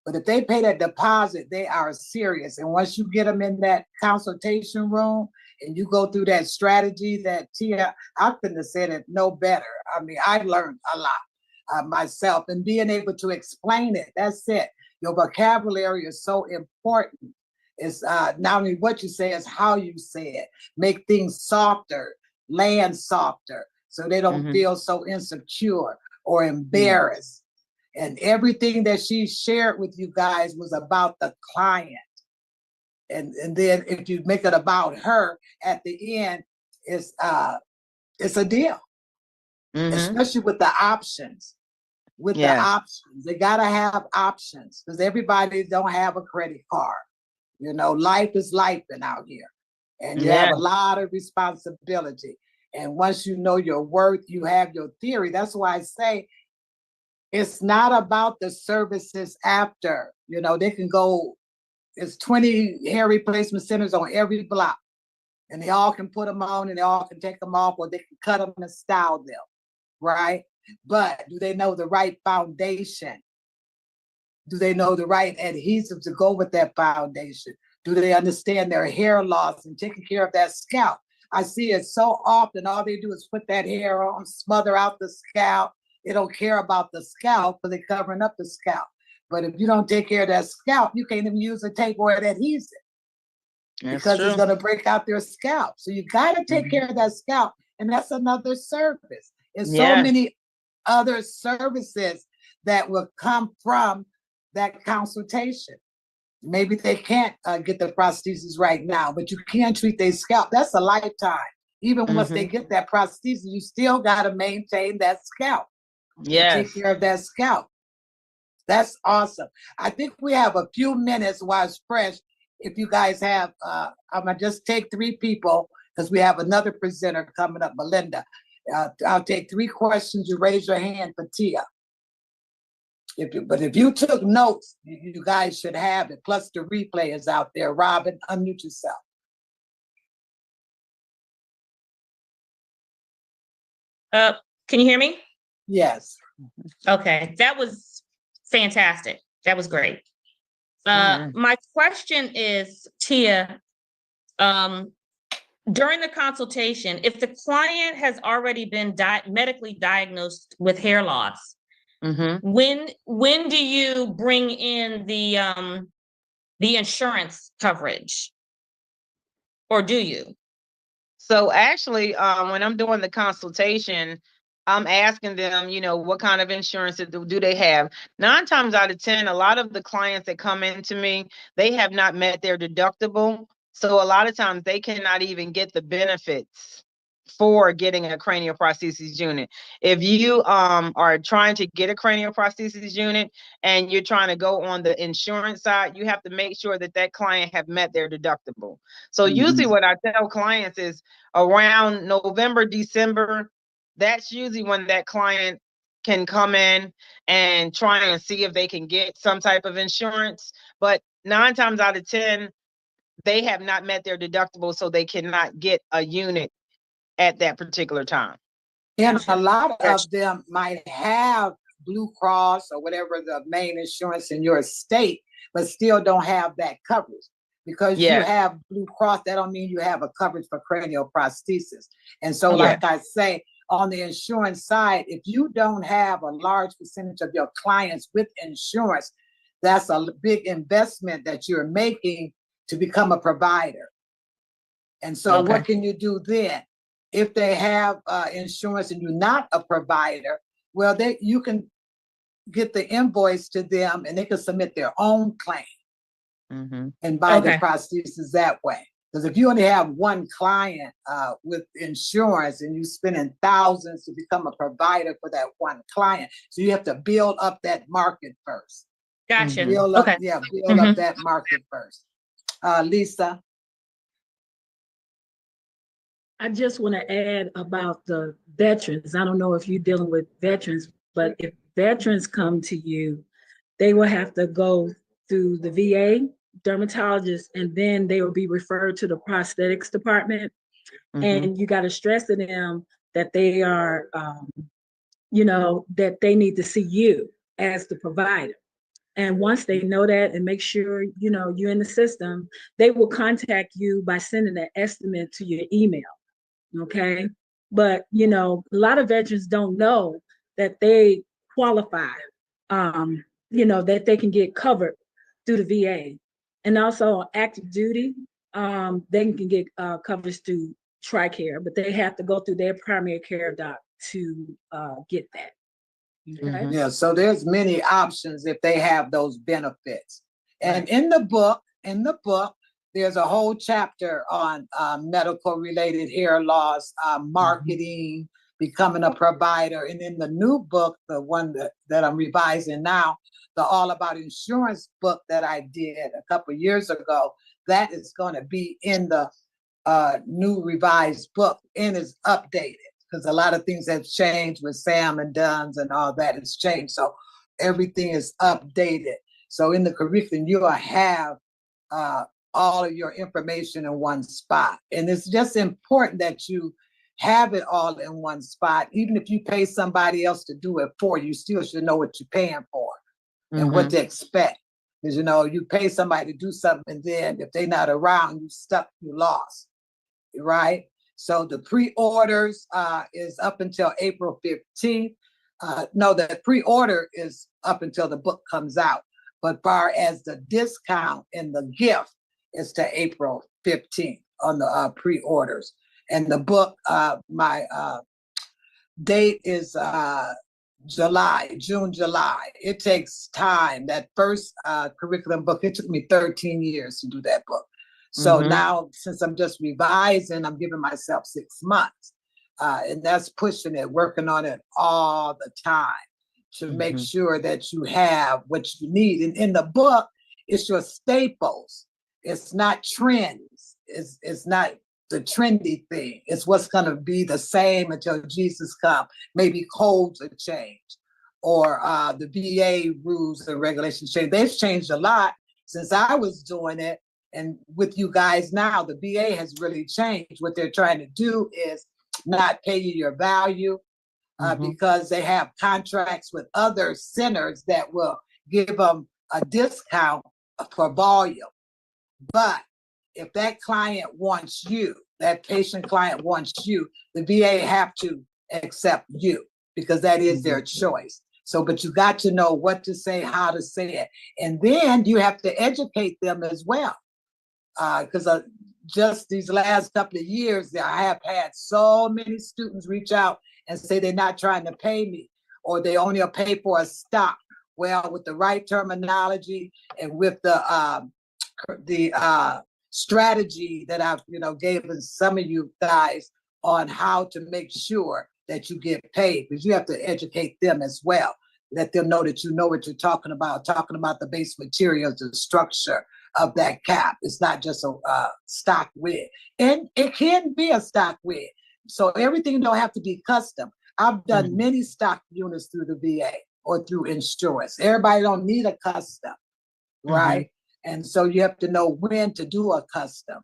But if they pay that deposit, they are serious. And once you get them in that consultation room and you go through that strategy that Tia, I couldn't have said it no better. I mean, I learned a lot myself, and being able to explain it, that's it. Your vocabulary is so important. It's not only what you say, it's how you say it. Make things softer, land softer, so they don't feel so insecure or embarrassed. And everything that she shared with you guys was about the client. And then if you make it about her at the end, it's a deal. Especially with the options. With the options, they gotta have options, because everybody don't have a credit card. You know, life is life out here, and you have a lot of responsibility. And once you know your worth, you have your theory. That's why I say it's not about the services after. You know, they can go, it's 20 hair replacement centers on every block, and they all can put them on and they all can take them off, or they can cut them and style them, right? But do they know the right foundation? Do they know the right adhesive to go with that foundation? Do they understand their hair loss and taking care of that scalp? I see it so often. All they do is put that hair on, smother out the scalp. They don't care about the scalp because they're covering up the scalp. But if you don't take care of that scalp, you can't even use a tape or an adhesive because it's going to break out their scalp. So you got to take care of that scalp. And that's another service. And so many other services that will come from that consultation. Maybe they can't get the prosthesis right now, but you can treat their scalp. That's a lifetime. Even once they get that prosthesis, you still got to maintain that scalp. Take care of that scalp. That's awesome. I think we have a few minutes while it's fresh. If you guys have, I'm going to just take 3 people because we have another presenter coming up, Belinda. I'll take 3 questions. You raise your hand for Tia. But if you took notes, you guys should have it. Plus the replay is out there. Robin, unmute yourself. Can you hear me? Yes. Okay, that was fantastic. That was great. My question is, Tia, during the consultation, if the client has already been medically diagnosed with hair loss, when do you bring in the insurance coverage, or do you? So actually, when I'm doing the consultation, I'm asking them, you know, what kind of insurance do they have? 9 times out of 10, a lot of the clients that come into me, they have not met their deductible. So a lot of times they cannot even get the benefits for getting a cranial prosthesis unit. If you are trying to get a cranial prosthesis unit and you're trying to go on the insurance side, you have to make sure that that client have met their deductible. So usually what I tell clients is around November, December, that's usually when that client can come in and try and see if they can get some type of insurance. But 9 times out of 10, they have not met their deductible, so they cannot get a unit at that particular time. And a lot of them might have Blue Cross or whatever the main insurance in your state, but still don't have that coverage. Because you have Blue Cross, that don't mean you have a coverage for cranial prosthesis. And so, like I say, on the insurance side, if you don't have a large percentage of your clients with insurance, that's a big investment that you're making to become a provider. And so what can you do then? If they have insurance and you're not a provider, well, you can get the invoice to them and they can submit their own claim and buy the prosthesis that way. Because if you only have one client with insurance and you're spending thousands to become a provider for that one client, so you have to build up that market first. Gotcha. Build up, build up that market first. Lisa? I just want to add about the veterans. I don't know if you're dealing with veterans, but if veterans come to you, they will have to go through the VA dermatologist, and then they will be referred to the prosthetics department. And you got to stress to them that they are, that they need to see you as the provider. And once they know that and make sure, you're in the system, they will contact you by sending an estimate to your email. Okay. But, a lot of veterans don't know that they qualify, that they can get covered through the VA. And also active duty, they can get coverage through TRICARE, but they have to go through their primary care doc to get that. Okay. Yeah, so there's many options if they have those benefits. And in the book, there's a whole chapter on medical related hair loss, marketing, becoming a provider. And in the new book, the one that I'm revising now, the All About Insurance book that I did a couple of years ago, that is going to be in the new revised book and is updated because a lot of things have changed with Sam and Dunn's and all that has changed. So everything is updated. So in the curriculum, you'll have all of your information in one spot. And it's just important that you have it all in one spot. Even if you pay somebody else to do it for you, you still should know what you're paying for and what to expect. Because, you pay somebody to do something, and then if they're not around, you lost, right? So the pre-orders is up until April 15th. No, the pre-order is up until the book comes out. But far as the discount and the gift is to April 15th on the pre-orders. And the book, my date is June, July. It takes time. That first curriculum book, it took me 13 years to do that book. So now, since I'm just revising, I'm giving myself 6 months. And that's pushing it, working on it all the time to make sure that you have what you need. And in the book, it's your staples. It's not trends. It's not the trendy thing. It's what's going to be the same until Jesus comes. Maybe codes have changed, or the VA rules and regulations change. They've changed a lot since I was doing it. And with you guys now, the VA has really changed. What they're trying to do is not pay you your value because they have contracts with other centers that will give them a discount for volume. But if that client wants you, that patient client wants you, the VA have to accept you because that is their choice. So, but you got to know what to say, how to say it. And then you have to educate them as well. Because just these last couple of years, I have had so many students reach out and say they're not trying to pay me, or they only pay for a stop. Well, with the right terminology and with the strategy that I've given some of you guys on how to make sure that you get paid, because you have to educate them as well. Let them know that you know what you're talking about the base materials, the structure of that cap. It's not just a stock wig. And it can be a stock wig. So everything don't have to be custom. I've done many stock units through the VA or through insurance. Everybody don't need a custom, right? And so you have to know when to do a custom.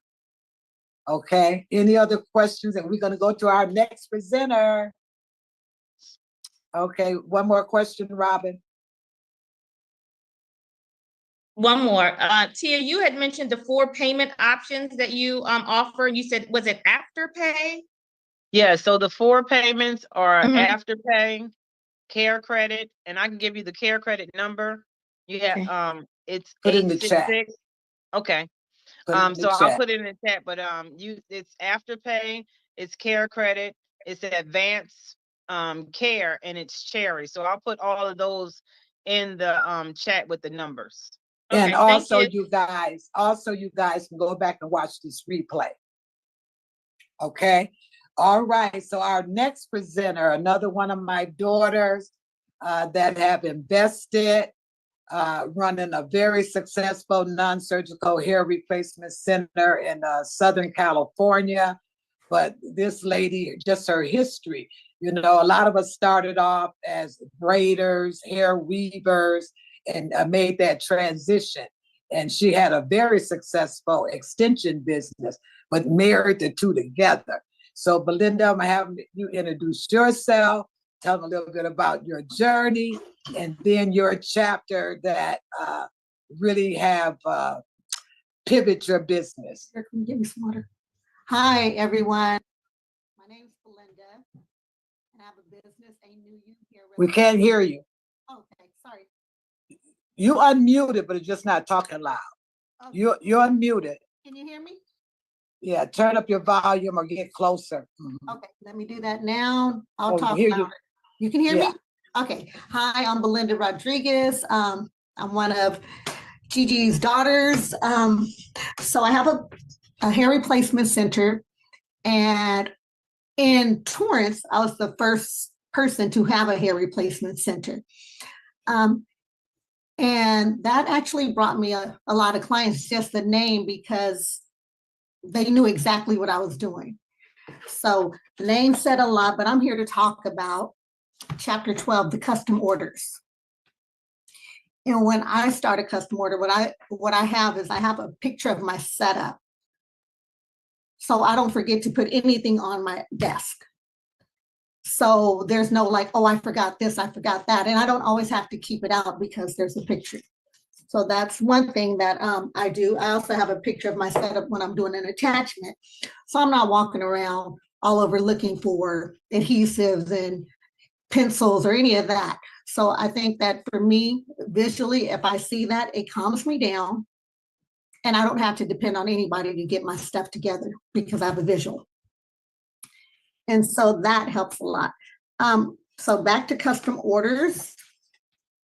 Okay, any other questions? And we're gonna go to our next presenter. Okay, one more question, Robin. One more. Tia, you had mentioned the 4 payment options that you offer. You said, was it Afterpay? Yeah, so the 4 payments are Afterpay, Care Credit, and I can give you the Care Credit number. You have it's Put it in the chat. 866. Okay. So I'll put it in the chat, but it's Afterpay, it's Care Credit, it's Advance Care, and it's Cherry. So I'll put all of those in the chat with the numbers. And Okay, also you guys can go back and watch this replay. Okay. All right. So our next presenter, another one of my daughters that have invested, running a very successful non-surgical hair replacement center in Southern California. But this lady, just her history, you know, a lot of us started off as braiders, hair weavers, and made that transition. And she had a very successful extension business, but married the two together. So Belinda, I'm gonna have you introduce yourself, tell them a little bit about your journey, and then your chapter that really have pivot your business. Here, can you give me some water? Hi, everyone. My name is Belinda, and I have a business, A New You here. We can't hear you. Okay, sorry. You unmuted, but it's just not talking loud. Okay. You're unmuted. Can you hear me? Yeah, turn up your volume or get closer. Okay, let me do that now. I'll talk hear louder. You can hear Yeah. me? Okay. Hi, I'm Belinda Rodriguez. I'm one of Gigi's daughters. So I have a hair replacement center, and in Torrance, I was the first person to have a hair replacement center. And that actually brought me a lot of clients, just the name, because they knew exactly what I was doing. So the name said a lot, but I'm here to talk about chapter 12, the custom orders. And when I start a custom order, what I have is I have a picture of my setup, so I don't forget to put anything on my desk. So there's no like, oh, I forgot this, I forgot that. And I don't always have to keep it out because there's a picture. So that's one thing that I do. I also have a picture of my setup when I'm doing an attachment. So I'm not walking around all over looking for adhesives and pencils or any of that. So I think that for me, visually, if I see that, it calms me down. And I don't have to depend on anybody to get my stuff together because I have a visual. And so that helps a lot. So back to custom orders.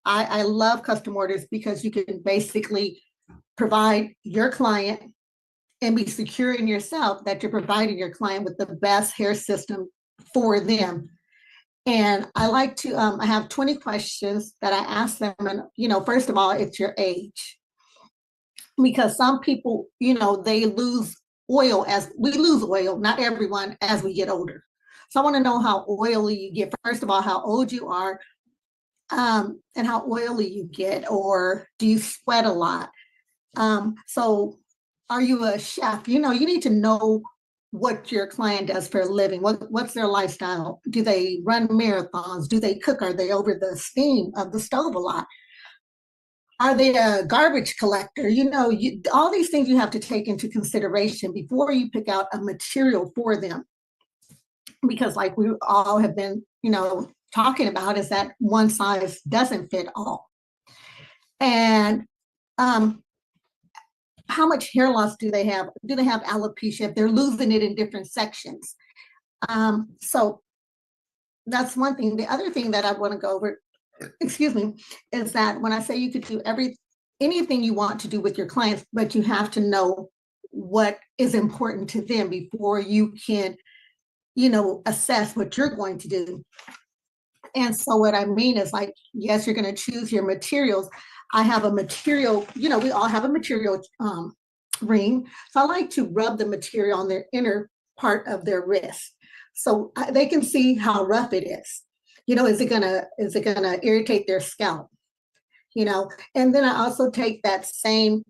I love custom orders because you can basically provide your client and be secure in yourself that you're providing your client with the best hair system for them. And I like to, I have 20 questions that I ask them. And, you know, first of all, it's your age. Because some people, you know, they lose oil as we lose oil, not everyone, as we get older. So I want to know how oily you get. First of all, how old you are, and how oily you get, or do you sweat a lot? So are you a chef? You know, you need to know what your client does for a living. What's their lifestyle? Do they run marathons? Do they cook? Are they over the steam of the stove a lot? Are they a garbage collector? You know, all these things you have to take into consideration before you pick out a material for them. Because like we all have been, you know, talking about, is that one size doesn't fit all. And how much hair loss do they have? Do they have alopecia if they're losing it in different sections? So that's one thing. The other thing that I want to go over, excuse me, is that when I say you could do anything you want to do with your clients, but you have to know what is important to them before you can, you know, assess what you're going to do. And so what I mean is, like, yes, you're going to choose your materials. I have a material, you know, we all have a material ring. So I like to rub the material on their inner part of their wrist, so they can see how rough it is. You know, is it gonna irritate their scalp? You know, and then I also take that same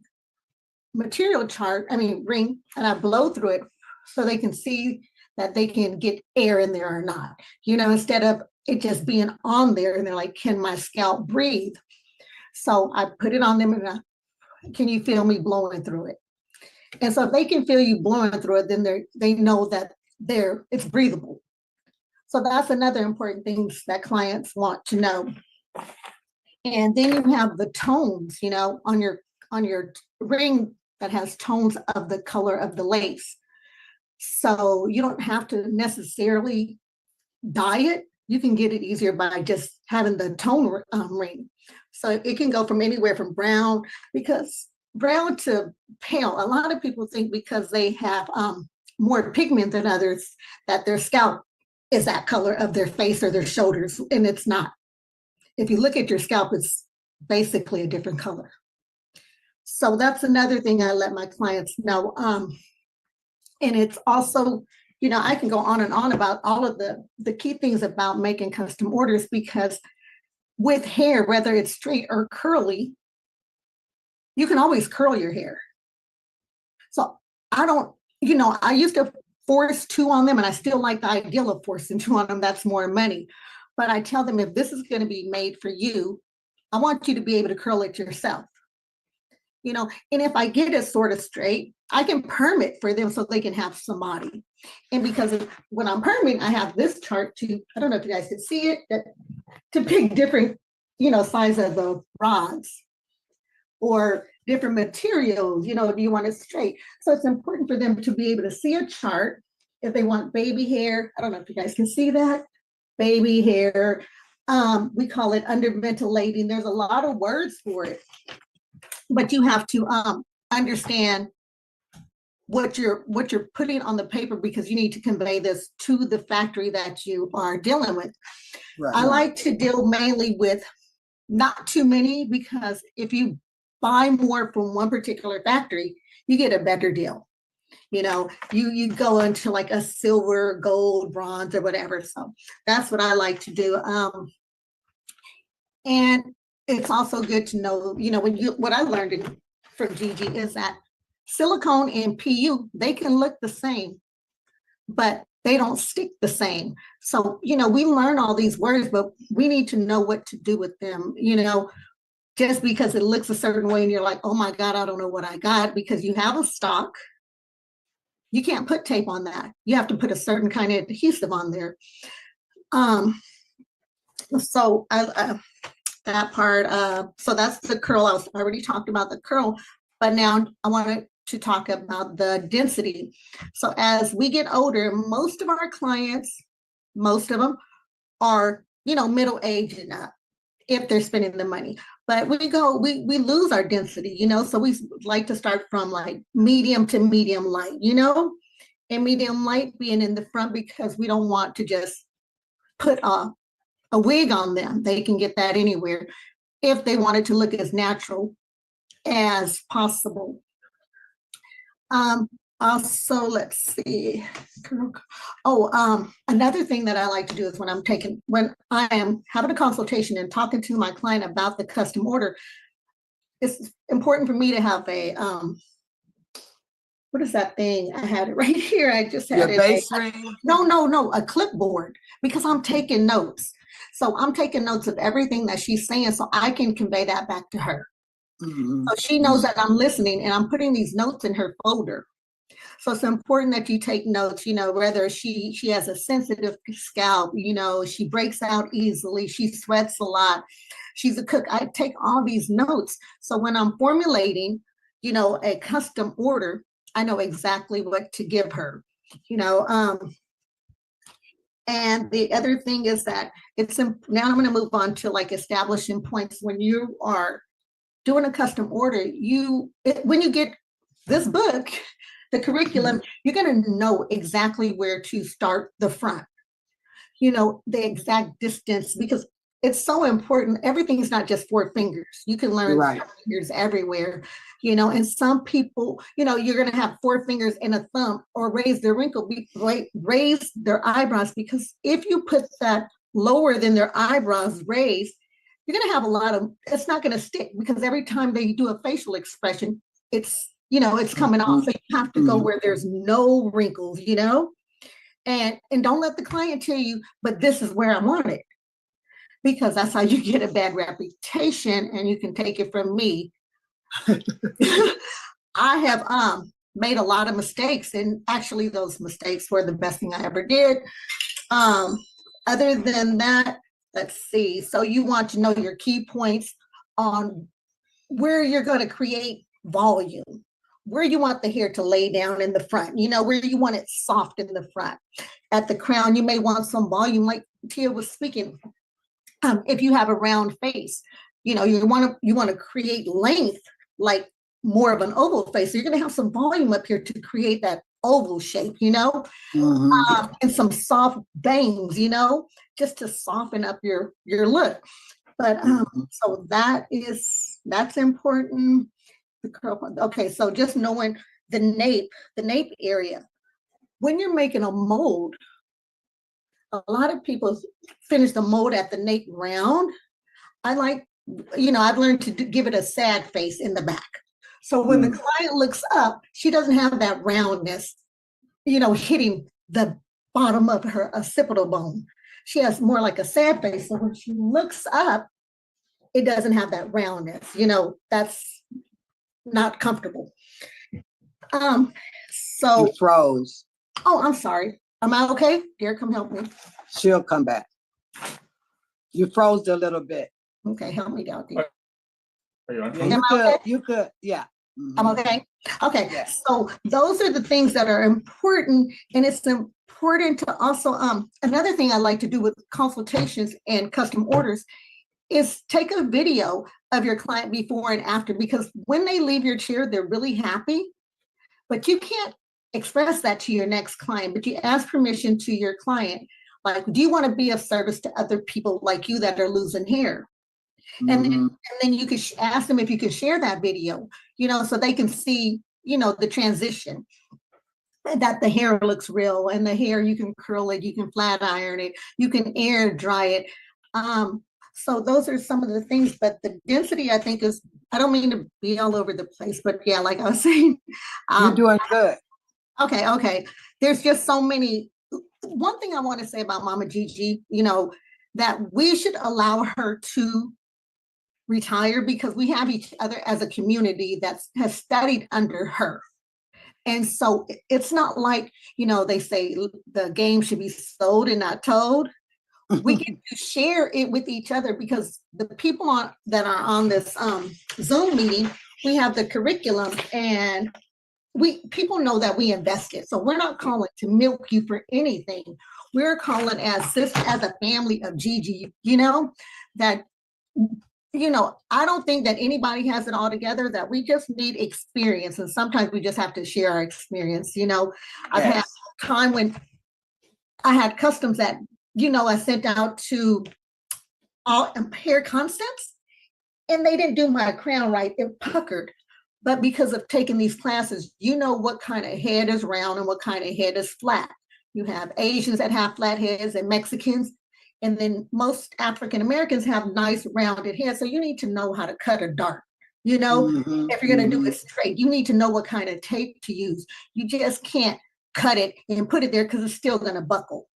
material chart, ring, and I blow through it so they can see that they can get air in there or not, instead of it just being on there and they're like, can my scalp breathe? So I put it on them and can you feel me blowing through it? And so if they can feel you blowing through it, then they know that it's breathable. So that's another important thing that clients want to know. And then you have the tones, on your ring that has tones of the color of the lace. So you don't have to necessarily dye it. You can get it easier by just having the tone ring. So it can go from anywhere from brown, because brown to pale. A lot of people think because they have more pigment than others that their scalp is that color of their face or their shoulders, and it's not. If you look at your scalp, it's basically a different color. So that's another thing I let my clients know. And it's also, I can go on and on about all of the key things about making custom orders, because with hair, whether it's straight or curly, you can always curl your hair. So I used to force 2 on them, and I still like the ideal of forcing 2 on them. That's more money. But I tell them, if this is going to be made for you, I want you to be able to curl it yourself. And if I get it sort of straight, I can perm it for them so they can have some body. And because when I'm perming, I have this chart I don't know if you guys can see it, to pick different, sizes of rods or different materials, do you want it straight? So it's important for them to be able to see a chart. If they want baby hair, I don't know if you guys can see that, baby hair, we call it underventilating. There's a lot of words for it, but you have to understand what you're putting on the paper, because you need to convey this to the factory that you are dealing with. Right. I like to deal mainly with not too many, because if you buy more from one particular factory, you get a better deal. You go into like a silver, gold, bronze, or whatever. So that's what I like to do. And it's also good to know, what I learned from Gigi is that silicone and PU, they can look the same, but they don't stick the same. So, we learn all these words, but we need to know what to do with them, just because it looks a certain way and you're like, oh my God, I don't know what I got, because you have a stock. You can't put tape on that. You have to put a certain kind of adhesive on there. So that part, so that's the curl. I already talked about the curl, but now I wanted to talk about the density. So as we get older, most of our clients, most of them are, middle age and up, if they're spending the money. But we lose our density, so we like to start from like medium to medium light, and medium light being in the front, because we don't want to just put a wig on them. They can get that anywhere if they wanted to look as natural as possible. Also, let's see. Another thing that I like to do is when I am having a consultation and talking to my client about the custom order, it's important for me to have a, what is that thing? I had it right here. I just had it. Base ring? No, a clipboard, because I'm taking notes. So I'm taking notes of everything that she's saying so I can convey that back to her. Mm-hmm. So she knows that I'm listening, and I'm putting these notes in her folder. So it's important that you take notes, whether she has a sensitive scalp, she breaks out easily, she sweats a lot, she's a cook. I take all these notes. So when I'm formulating, a custom order, I know exactly what to give her, and the other thing is that now I'm going to move on to like establishing points. When you are doing a custom order, when you get this book, the curriculum, you're going to know exactly where to start the front, the exact distance, because it's so important. Everything is not just 4 fingers. You can learn 4 fingers everywhere, and some people, you're going to have 4 fingers and a thumb, or raise their raise their eyebrows, because if you put that lower than their eyebrows raised, you're going to have it's not going to stick, because every time they do a facial expression, it's, it's coming off. So you have to go where there's no wrinkles, and don't let the client tell you, but this is where I want it, because that's how you get a bad reputation. And you can take it from me. I have made a lot of mistakes, and actually those mistakes were the best thing I ever did. Other than that, let's see. So you want to know your key points on where you're going to create volume, where you want the hair to lay down in the front, where you want it soft in the front. At the crown, you may want some volume, like Tia was speaking. If you have a round face, you want to create length, like more of an oval face. So you're going to have some volume up here to create that oval shape, and some soft bangs, just to soften up your look. But so that's important. The curl. Okay, so just knowing the nape area. When you're making a mold, a lot of people finish the mold at the nape round. I like, I've learned to give it a sad face in the back. So when the client looks up, she doesn't have that roundness, hitting the bottom of her occipital bone. She has more like a sad face. So when she looks up, it doesn't have that roundness. That's not comfortable. So you froze. Oh, I'm sorry. Am I okay? Dear, come help me. She'll come back. You froze a little bit. Okay, help me down, dear. Yeah, you could, yeah. I'm okay? Okay, yes. So those are the things that are important, and it's important to also, another thing I like to do with consultations and custom orders is take a video of your client before and after, because when they leave your chair, they're really happy, but you can't express that to your next client, but you ask permission to your client. Like, do you want to be of service to other people like you that are losing hair? And then you could ask them if you could share that video, so they can see, the transition, that the hair looks real, and the hair, you can curl it, you can flat iron it, you can air dry it. So those are some of the things, but the density, I think, is, I don't mean to be all over the place, but yeah, like I was saying. You're doing good. Okay. There's just so many. One thing I want to say about Mama Gigi, that we should allow her to retire, because we have each other as a community that has studied under her. And so it's not like, they say the game should be sold and not told. We get to share it with each other, because the people that are on this Zoom meeting, we have the curriculum, and people know that we invested. So we're not calling to milk you for anything. We're calling as a family of Gigi, that, I don't think that anybody has it all together, that we just need experience. And sometimes we just have to share our experience. I've had a time when I had customs that, I sent out to all hair concepts, and they didn't do my crown right. It puckered. But because of taking these classes, what kind of head is round and what kind of head is flat. You have Asians that have flat heads, and Mexicans, and then most African Americans have nice rounded heads. So you need to know how to cut a dart. If you're going to do it straight, you need to know what kind of tape to use. You just can't cut it and put it there, because it's still going to buckle.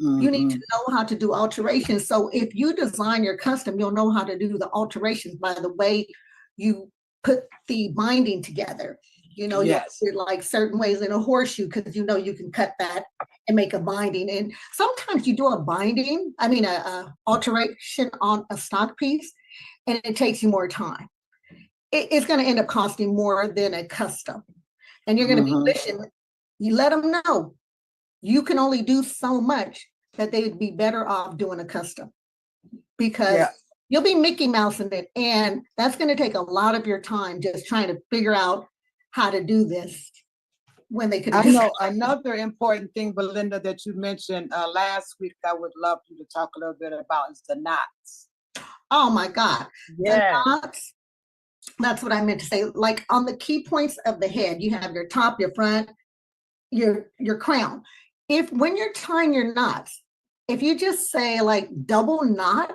You need to know how to do alterations. So if you design your custom, you'll know how to do the alterations by the way you put the binding together. You do it like certain ways in a horseshoe, because you can cut that and make a binding. And sometimes you do a alteration on a stock piece, and it takes you more time. It's going to end up costing more than a custom. And you're going to be wishing, you let them know you can only do so much, that they would be better off doing a custom, because you'll be Mickey Mousing it, and that's going to take a lot of your time just trying to figure out how to do this when they could. I know another important thing, Belinda, that you mentioned last week, I would love you to talk a little bit about, is the knots. Oh my God. Yeah. The knots, that's what I meant to say. Like on the key points of the head, you have your top, your front, your crown. When you're tying your knots, if you just say like double knot,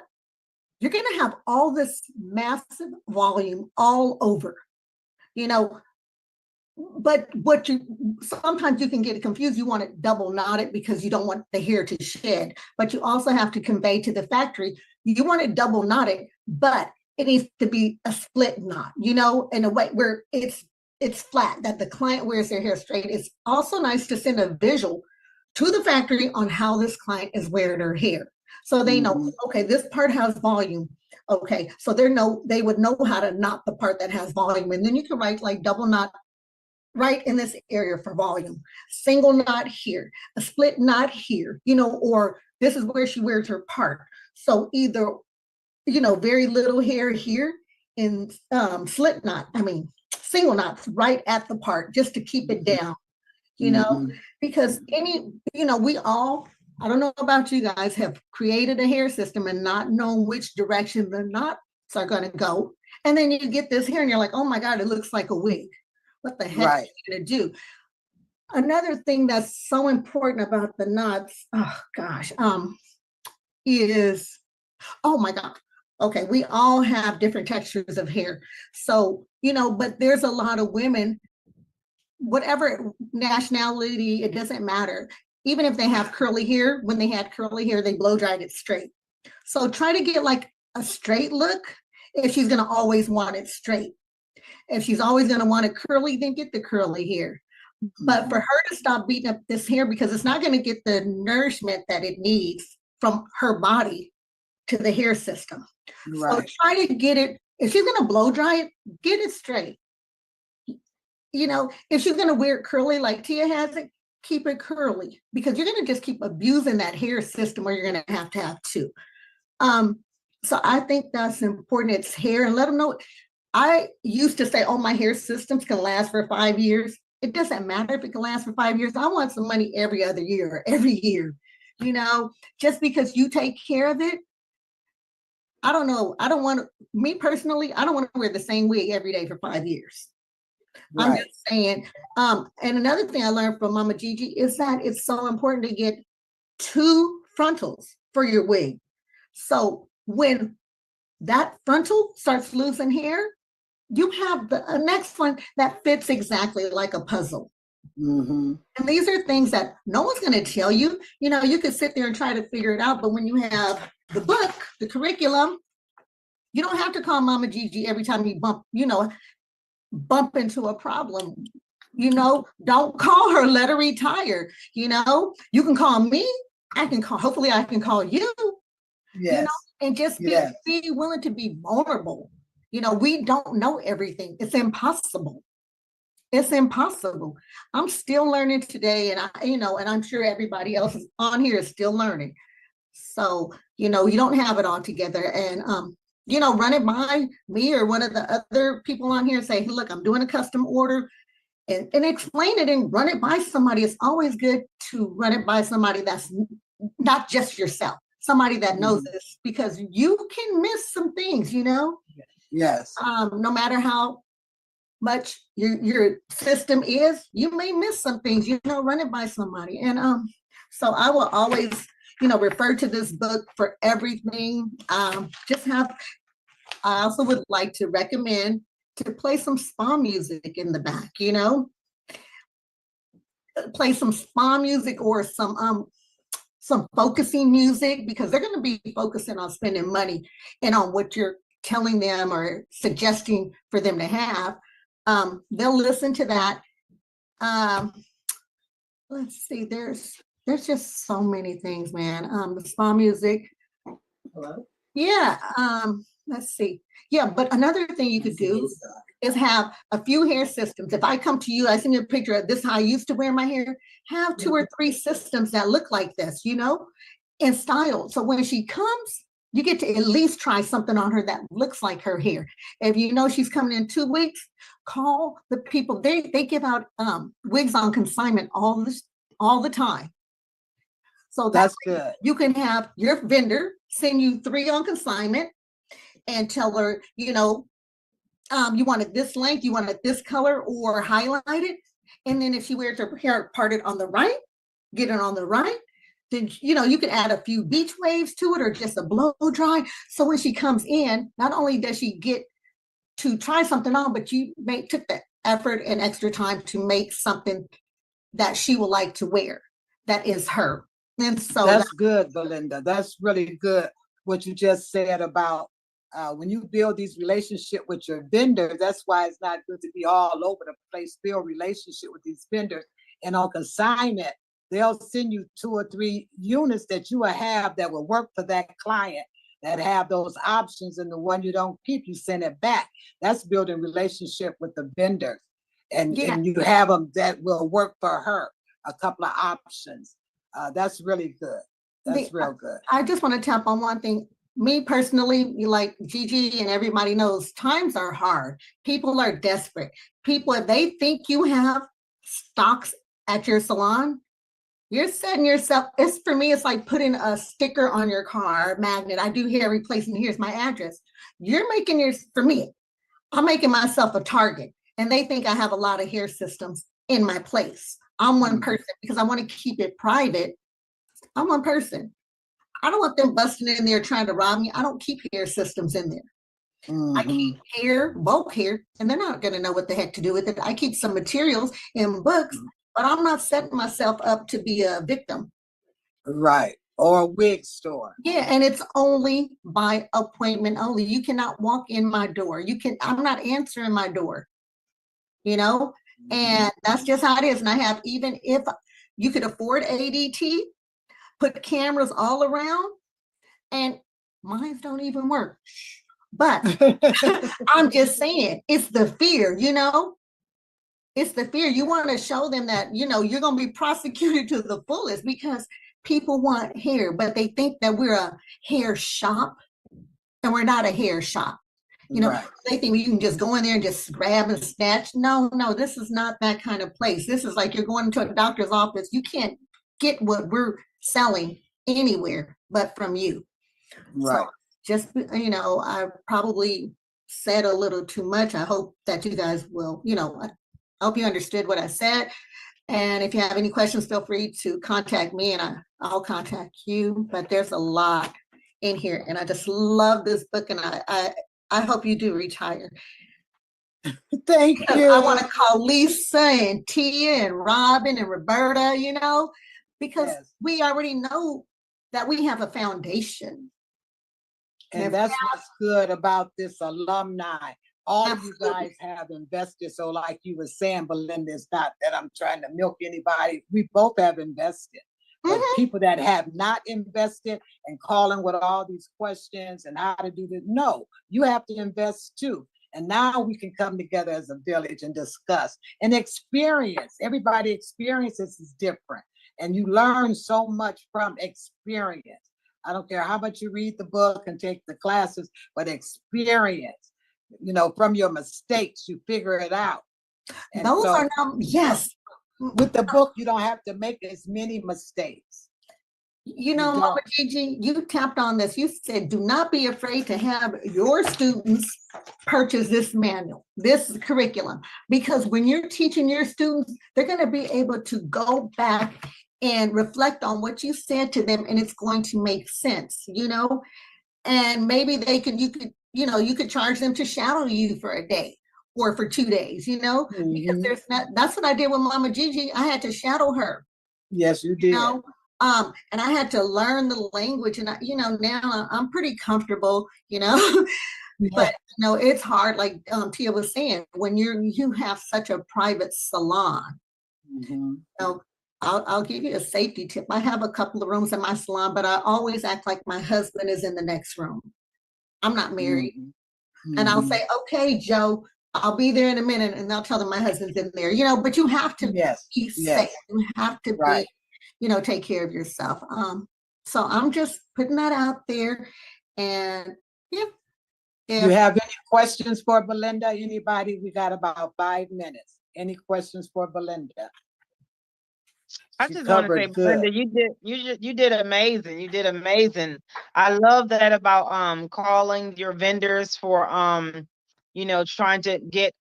you're going to have all this massive volume all over. but sometimes you can get confused. You want it double knotted because you don't want the hair to shed, but you also have to convey to the factory, you want it double knotted, but it needs to be a split knot, you know, in a way where it's flat, that the client wears their hair straight. It's also nice to send a visual to the factory on how this client is wearing her hair. So they know, okay, this part has volume. Okay, so they would know how to knot the part that has volume. And then you can write like double knot right in this area for volume, single knot here, a split knot here, you know, or this is where she wears her part. So either, you know, very little hair here in single knots right at the part just to keep it down, you know, because we all, I don't know about you guys, have created a hair system and not known which direction the knots are going to go. And then you get this hair and you're like, oh my God, it looks like a wig. What the heck are you going to do? Another thing that's so important about the knots, is, oh my God. Okay, we all have different textures of hair. So, you know, but there's a lot of women, whatever nationality, it doesn't matter. Even if they have curly hair, when they had curly hair, they blow dried it straight. So try to get like a straight look if she's gonna always want it straight. If she's always gonna want it curly, then get the curly hair. But for her to stop beating up this hair because it's not gonna get the nourishment that it needs from her body to the hair system. So try to get it, if she's gonna blow dry it, get it straight. You know, if she's gonna wear it curly like Tia has it, keep it curly, because you're gonna just keep abusing that hair system, or you're gonna have to have two. So I think that's important. It's hair, and let them know. I used to say, oh, my hair systems can last for 5 years. It doesn't matter if it can last for 5 years. I want some money every other year, every year. You know, just because you take care of it, I don't know. I don't want to, me personally, I don't want to wear the same wig every day for 5 years. I'm just saying. And another thing I learned from Mama Gigi is that it's so important to get 2 frontals for your wig. So when that frontal starts losing hair, you have the next one that fits exactly like a puzzle. And these are things that no one's going to tell you. You know, you could sit there and try to figure it out, but when you have the book, the curriculum, you don't have to call Mama Gigi every time you bump into a problem. You know, don't call her, let her retire. You know, you can call me. Hopefully I can call you. You know, and just be willing to be vulnerable. You know, we don't know everything. It's impossible. It's impossible. I'm still learning today, and and I'm sure everybody else on here is still learning. So, you know, you don't have it all together, and run it by me or one of the other people on here and say, hey, look, I'm doing a custom order, and explain it and run it by somebody. It's always good to run it by somebody that's not just yourself, somebody that knows this, because you can miss some things, you know? Yes. No matter how much your system is, you may miss some things, you know, run it by somebody. And so I will always, refer to this book for everything. I also would like to recommend to play some spa music in the back, you know, play some spa music or some focusing music, because they're going to be focusing on spending money and on what you're telling them or suggesting for them to have. They'll listen to that. Let's see, there's just so many things, man. The spa music. Hello? Yeah, let's see. Yeah, but another thing you could do is have a few hair systems. If I come to you, I send you a picture of this, how I used to wear my hair, have 2 or 3 systems that look like this, you know, in style. So when she comes, you get to at least try something on her that looks like her hair. If you know she's coming in 2 weeks, call the people. They give out wigs on consignment all the time. So that's good. You can have your vendor send you 3 on consignment and tell her, you want it this length, you want it this color, or highlighted. And then if she wears her hair parted on the right, get it on the right. Then, you can add a few beach waves to it or just a blow dry. So when she comes in, not only does she get to try something on, but you took that effort and extra time to make something that she would like to wear that is her. And so that's good, Belinda. That's really good what you just said about when you build these relationships with your vendors. That's why it's not good to be all over the place. Build relationship with these vendors, and on consignment, they'll send you 2 or 3 units that you will have that will work for that client, that have those options, and the one you don't keep, you send it back. That's building relationship with the vendors, and you have them that will work for her, a couple of options. That's really good. That's real good. I just want to tap on one thing. Me personally, like Gigi and everybody knows, times are hard. People are desperate. People, if they think you have stocks at your salon, you're setting yourself, for me, it's like putting a sticker on your car, magnet. I do hair replacement. Here's my address. You're making for me, I'm making myself a target. And they think I have a lot of hair systems in my place. I'm one person because I want to keep it private. I'm one person. I don't want them busting in there trying to rob me. I don't keep hair systems in there. I keep hair, bulk hair, and they're not going to know what the heck to do with it. I keep some materials in books, but I'm not setting myself up to be a victim. Right. Or a wig store. Yeah, and it's only by appointment only. You cannot walk in my door. I'm not answering my door, you know? And that's just how it is. And I have, even if you could afford ADT, put cameras all around, and mine don't even work. But I'm just saying, it's the fear, you know? It's the fear. You want to show them that, you know, you're going to be prosecuted to the fullest because people want hair, but they think that we're a hair shop, and we're not a hair shop. You know, they think you can just go in there and just grab and snatch. No, this is not that kind of place. This is like you're going into a doctor's office. You can't get what we're selling anywhere but from you. Right. So just, you know, I probably said a little too much. I hope that you guys will, you know, I hope you understood what I said. And if you have any questions, feel free to contact me and I'll contact you. But there's a lot in here, and I just love this book, and I hope you do retire. Thank you. I want to call Lisa and Tia and Robin and Roberta, you know, because we already know that we have a foundation. And that's what's good about this alumni. All of you guys have invested. So like you were saying, Belinda, it's not that I'm trying to milk anybody. We both have invested. But people that have not invested and calling with all these questions and how to do this, no, you have to invest too. And now we can come together as a village and discuss and experience. Everybody experiences is different. And you learn so much from experience. I don't care how much you read the book and take the classes, but experience, you know, from your mistakes, you figure it out. And those are now, yes. With the book, you don't have to make as many mistakes. You know, Mama Gigi, you tapped on this. You said, do not be afraid to have your students purchase this manual, this curriculum, because when you're teaching your students, they're going to be able to go back and reflect on what you said to them, and it's going to make sense, you know, and maybe you could charge them to shadow you for a day or for 2 days, you know, because that's what I did with Mama Gigi. I had to shadow her. Yes, you did. You know? And I had to learn the language, and now I'm pretty comfortable, you know, but it's hard. Like Tia was saying, when you have such a private salon. So I'll give you a safety tip. I have a couple of rooms in my salon, but I always act like my husband is in the next room. I'm not married. And I'll say, okay, Joe, I'll be there in a minute, and they'll tell them my husband's in there, you know, but you have to be safe. You have to be, you know, take care of yourself. So I'm just putting that out there. And you have any questions for Belinda? Anybody? We got about 5 minutes. Any questions for Belinda? I just want to say, Belinda, you did amazing. You did amazing. I love that about calling your vendors for you know, trying to get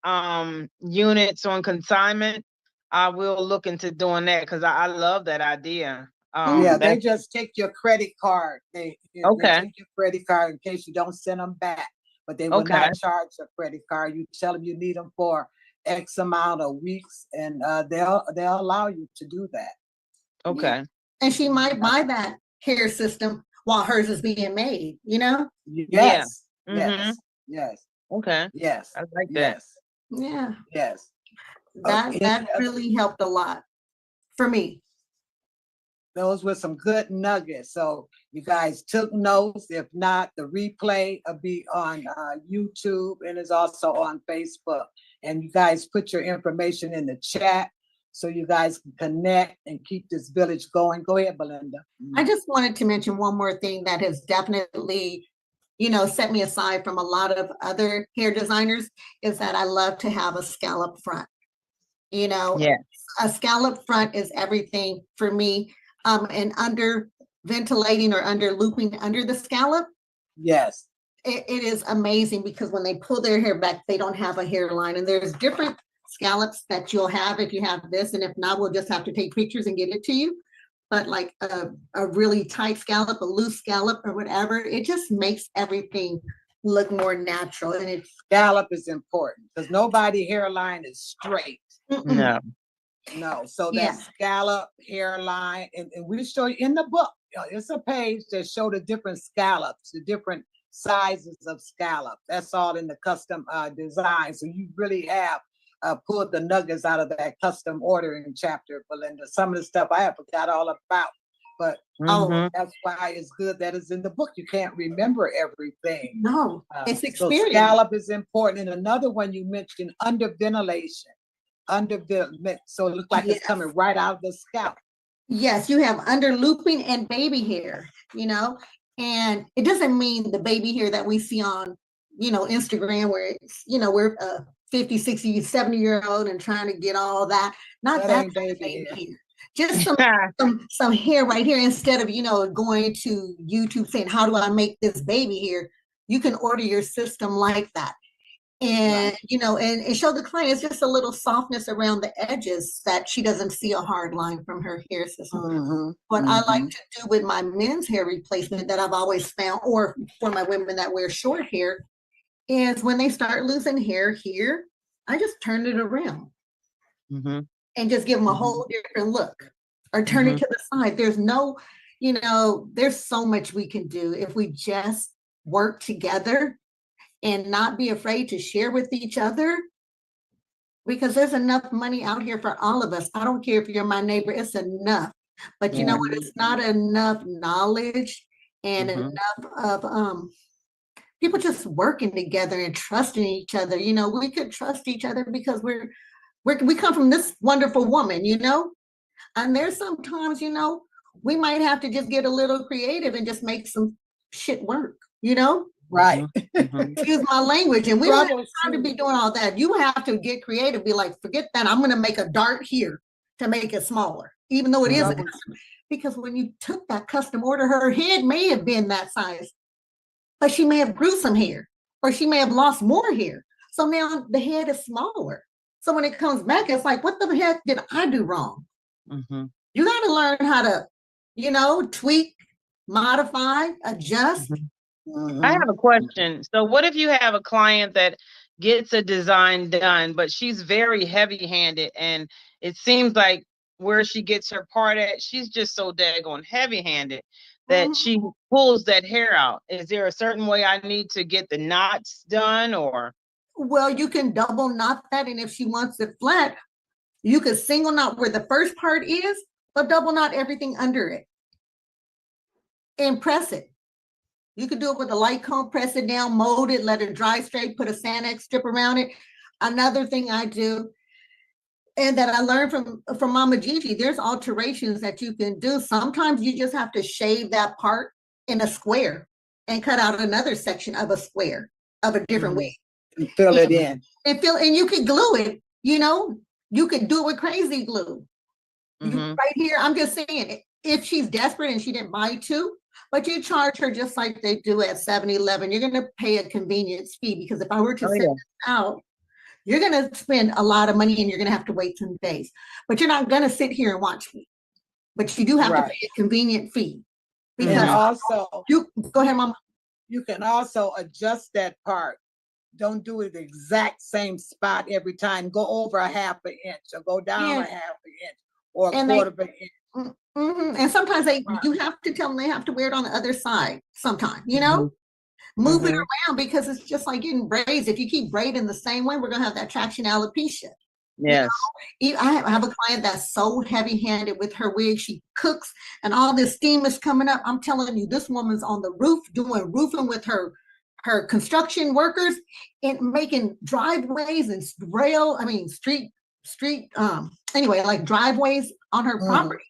units on consignment. I will look into doing that because I love that idea. They just take your credit card. They take your credit card in case you don't send them back, but they will not charge a credit card. You tell them you need them for X amount of weeks, and they'll allow you to do that. Okay. And she might buy that hair system while hers is being made, you know? Yes. Yeah. Yes. Yes. Okay. Yes. I like that. Yes. Yeah. Yes. That really helped a lot for me. Those were some good nuggets. So you guys took notes. If not, the replay will be on YouTube and is also on Facebook. And you guys put your information in the chat so you guys can connect and keep this village going. Go ahead, Belinda. I just wanted to mention one more thing that has definitely, you know, set me aside from a lot of other hair designers, is that I love to have a scallop front. You know, Yeah. a scallop front is everything for me. And under ventilating or under looping under the scallop, Yes. it is amazing, because when they pull their hair back, they don't have a hairline. And there's different scallops that you'll have if you have this, and if not, we'll just have to take pictures and get it to you. But like a really tight scallop, a loose scallop, or whatever, it just makes everything look more natural. And it's Scallop is important because nobody hairline is straight. No. No, so Yeah. that scallop hairline, and we show you in the book, it's a page that show the different scallops, the different sizes of scallop. That's all in the custom design. So you really have pulled the nuggets out of that custom ordering chapter, Belinda. Some of the stuff I have forgot all about, but that's why it's good that it's in the book. You can't remember everything. no, it's So experience. scallop is important. And another one you mentioned, under ventilation. So it looks like it's coming right out of the scalp. Yes, you have under looping and baby hair, you know, and it doesn't mean the baby hair that we see on, you know, Instagram, where it's, you know, we're 50, 60, 70-year-old and trying to get all that. Not That that ain't kind of baby baby hair. hair. Just some hair right here, instead of, you know, going to YouTube saying, how do I make this baby hair? You can order your system like that. And, you know, and show the client it's just a little softness around the edges, that she doesn't see a hard line from her hair system. What I like to do with my men's hair replacement that I've always found, or for my women that wear short hair, is when they start losing hair here, I just turn it around and just give them a whole different look, or turn it to the side. There's no, you know, there's so much we can do if we just work together and not be afraid to share with each other, because there's enough money out here for all of us. I don't care if you're my neighbor, it's enough. But you know what? It's not enough knowledge and enough of people just working together and trusting each other. You know, we could trust each other because we come from this wonderful woman, you know, and there's sometimes, you know, we might have to just get a little creative and just make some shit work, you know? Right. Excuse my language. And we don't have time to be doing all that. You have to get creative, be like, forget that. I'm going to make a dart here to make it smaller, even though it isn't. Because when you took that custom order, her head may have been that size, but she may have grew some hair, or she may have lost more hair. So now the head is smaller. So when it comes back, it's like, what the heck did I do wrong? You got to learn how to, you know, tweak, modify, adjust. I have a question. So what if you have a client that gets a design done, but she's very heavy-handed, and it seems like where she gets her part at, she's just so daggone heavy-handed that she pulls that hair out. Is there a certain way I need to get the knots done, or? Well, you can double knot that, and if she wants it flat, you could single knot where the first part is, but double knot everything under it and press it. You could do it with a light comb, press it down, mold it, let it dry straight, put a Sanex strip around it. Another thing I do, and that I learned from Mama Gigi, there's alterations that you can do. Sometimes you just have to shave that part in a square and cut out another section of a square of a different way. And fill it in. And you could glue it, you know, you could do it with crazy glue. Right here, I'm just saying, if she's desperate and she didn't buy two, but you charge her just like they do at 7-Eleven, you're going to pay a convenience fee, because if I were to send this out, you're going to spend a lot of money and you're going to have to wait some days. But you're not going to sit here and watch me. But you do have to pay a convenient fee. Because also, go ahead, Mama. You can also adjust that part don't do it the exact same spot every time. Go over a half an inch or go down a half an inch or a quarter of an inch. And sometimes you have to tell them they have to wear it on the other side sometime, you know? Move it around, because it's just like getting braids. If you keep braiding the same way, we're gonna have that traction alopecia. Yes. You know? I have a client that's so heavy-handed with her wig. She cooks and all this steam is coming up. I'm telling you, this woman's on the roof doing roofing with her construction workers and making driveways and street anyway, like driveways on her property.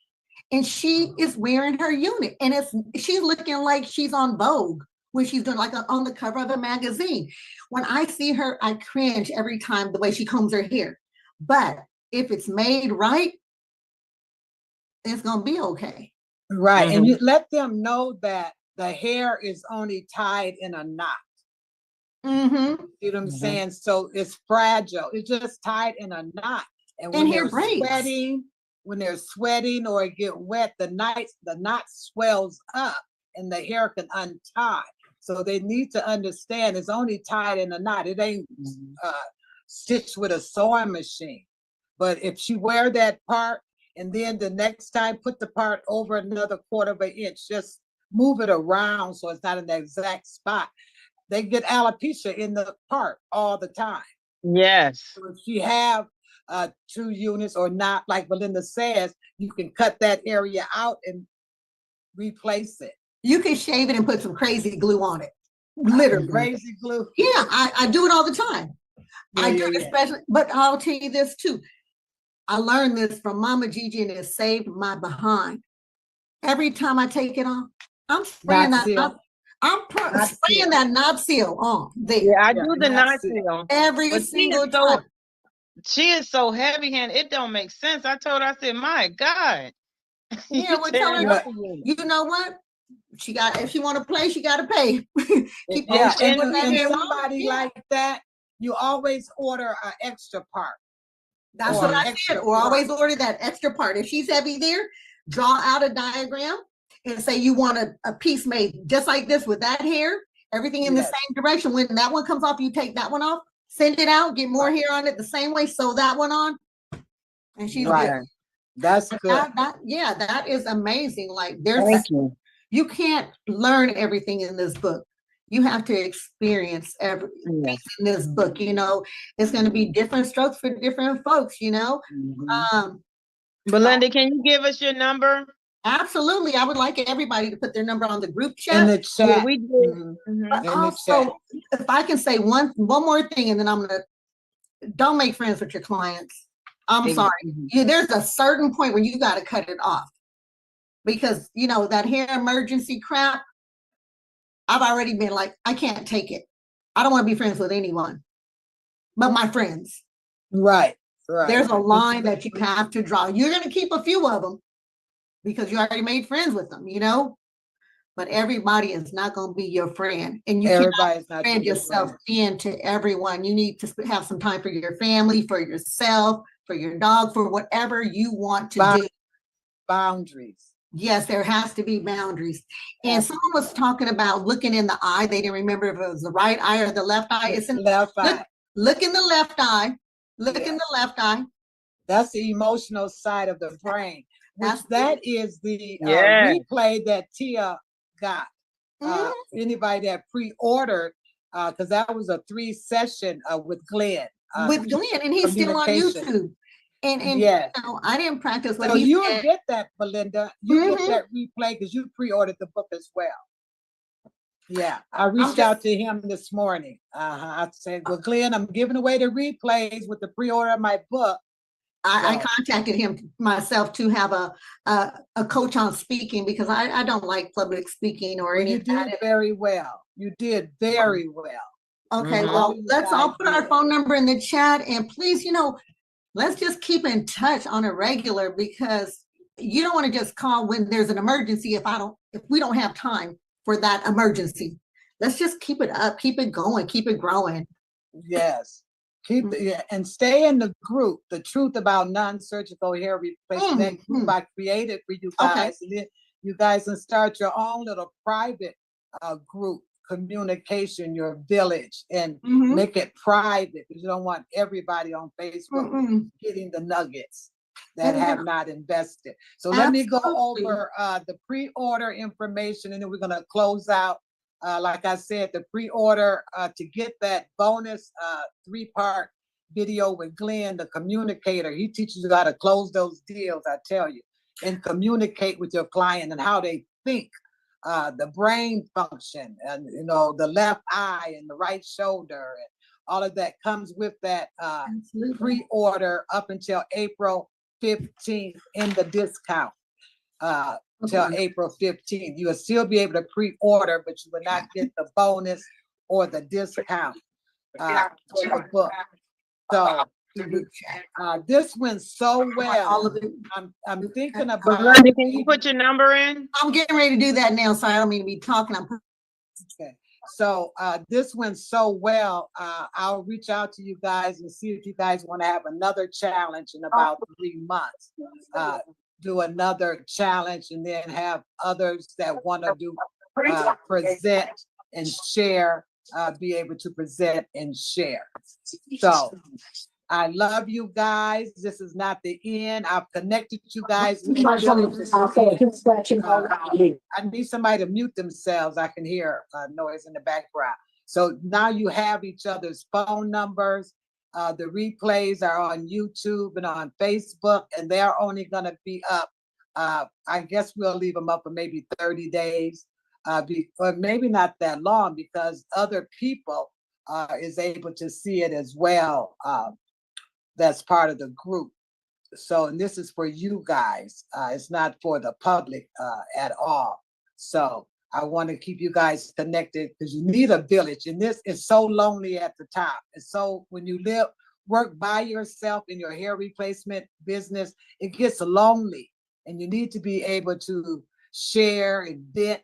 And she is wearing her unit, and she's looking like she's on Vogue when she's doing like on the cover of a magazine. When I see her, I cringe every time the way she combs her hair. But if it's made right, it's gonna be okay. Right, and you let them know that the hair is only tied in a knot. You know what I'm saying? So it's fragile. It's just tied in a knot. And when they're sweating or it get wet, the knot swells up and the hair can untie. So they need to understand it's only tied in a knot. It ain't stitched with a sewing machine. But if she wear that part and then the next time put the part over another quarter of an inch, just move it around so it's not in the exact spot. They get alopecia in the part all the time. Yes. So if you have 2 units or not, like Belinda says, you can cut that area out and replace it. You can shave it and put some crazy glue on it. Literally. Crazy glue. Yeah, I do it all the time. I do it especially, but I'll tell you this too. I learned this from Mama Gigi and it saved my behind. Every time I take it off, I'm spraying spraying that knob seal on there. Yeah, I do the knot seal. Every single time. She is so heavy-handed, it don't make sense. I told her, I said, my God. Yeah, we're telling her, you know what? If she want to play, she got to pay. And somebody like that, you always order an extra part. That's what I said. Or always order that extra part. If she's heavy there, draw out a diagram and say you want a piece made just like this with that hair, everything in the same direction. When that one comes off, you take that one off, send it out, get more hair on it the same way, sew that one on, and she's good. That's good. That is amazing. Like you can't learn everything in this book. You have to experience everything in this book. You know, it's going to be different strokes for different folks, you know. Belinda, can you give us your number? Absolutely. I would like everybody to put their number on the group chat. In the chat. Yeah, we do. But also, if I can say one more thing, and then I'm going to, don't make friends with your clients. I'm sorry. There's a certain point where you got to cut it off. Because, you know, that hair emergency crap, I've already been like, I can't take it. I don't want to be friends with anyone but my friends. Right. There's a line that you have to draw. You're going to keep a few of them because you already made friends with them, you know? But everybody is not going to be your friend. And you cannot friend yourself into everyone. You need to have some time for your family, for yourself, for your dog, for whatever you want to do. Boundaries. Yes, there has to be boundaries. And someone was talking about looking in the eye. They didn't remember if it was the right eye or the left eye. It's in the left eye. Look in the left eye. Look in the left eye. That's the emotional side of the brain. That is the replay that Tia got. Anybody that pre-ordered, because that was a 3-session with Glenn. And he's still on YouTube. And you know, I didn't practice what he said. You'll get that, Belinda. You get that replay because you pre-ordered the book as well. Yeah, I reached out to him this morning. I said, well, Glenn, I'm giving away the replays with the pre-order of my book. I contacted him myself to have a coach on speaking because I don't like public speaking or anything. You did very well. You did very well. Okay, well, let's all put our phone number in the chat, and please, you know, let's just keep in touch on a regular, because you don't want to just call when there's an emergency if we don't have time for that emergency. Let's just keep it up, keep it going, keep it growing. Yes. And stay in the group, The Truth About Non-Surgical Hair Replacement group I created for you guys. And then you guys can start your own little private group communication, your village, and make it private, because you don't want everybody on Facebook getting the nuggets that have not invested. So let me go over the pre-order information, and then we're gonna close out. Like I said, the pre-order to get that bonus 3-part video with Glenn, the communicator. He teaches you how to close those deals, I tell you, and communicate with your client and how they think, the brain function, and the left eye and the right shoulder, and all of that comes with that pre-order up until April 15th in the discount. Till April 15th. You will still be able to pre-order, but you will not get the bonus or the discount for the book. So this went so well. I'm thinking about. Belinda, can you put your number in? I'm getting ready to do that now, so I don't mean to be talking. Okay. So this went so well. I'll reach out to you guys and see if you guys want to have another challenge in about 3 months. Do another challenge, and then have others that want to do present and share, be able to present and share. So I love you guys. This is not the end. I've connected you guys. I need somebody to mute themselves. I can hear noise in the background. So now you have each other's phone numbers. The replays are on YouTube and on Facebook, and they're only going to be up. I guess we'll leave them up for maybe 30 days, or maybe not that long, because other people is able to see it as well. That's part of the group. So, and this is for you guys. It's not for the public at all. So I want to keep you guys connected, because you need a village, and this is so lonely at the top. And so when you work by yourself in your hair replacement business, it gets lonely, and you need to be able to share and vent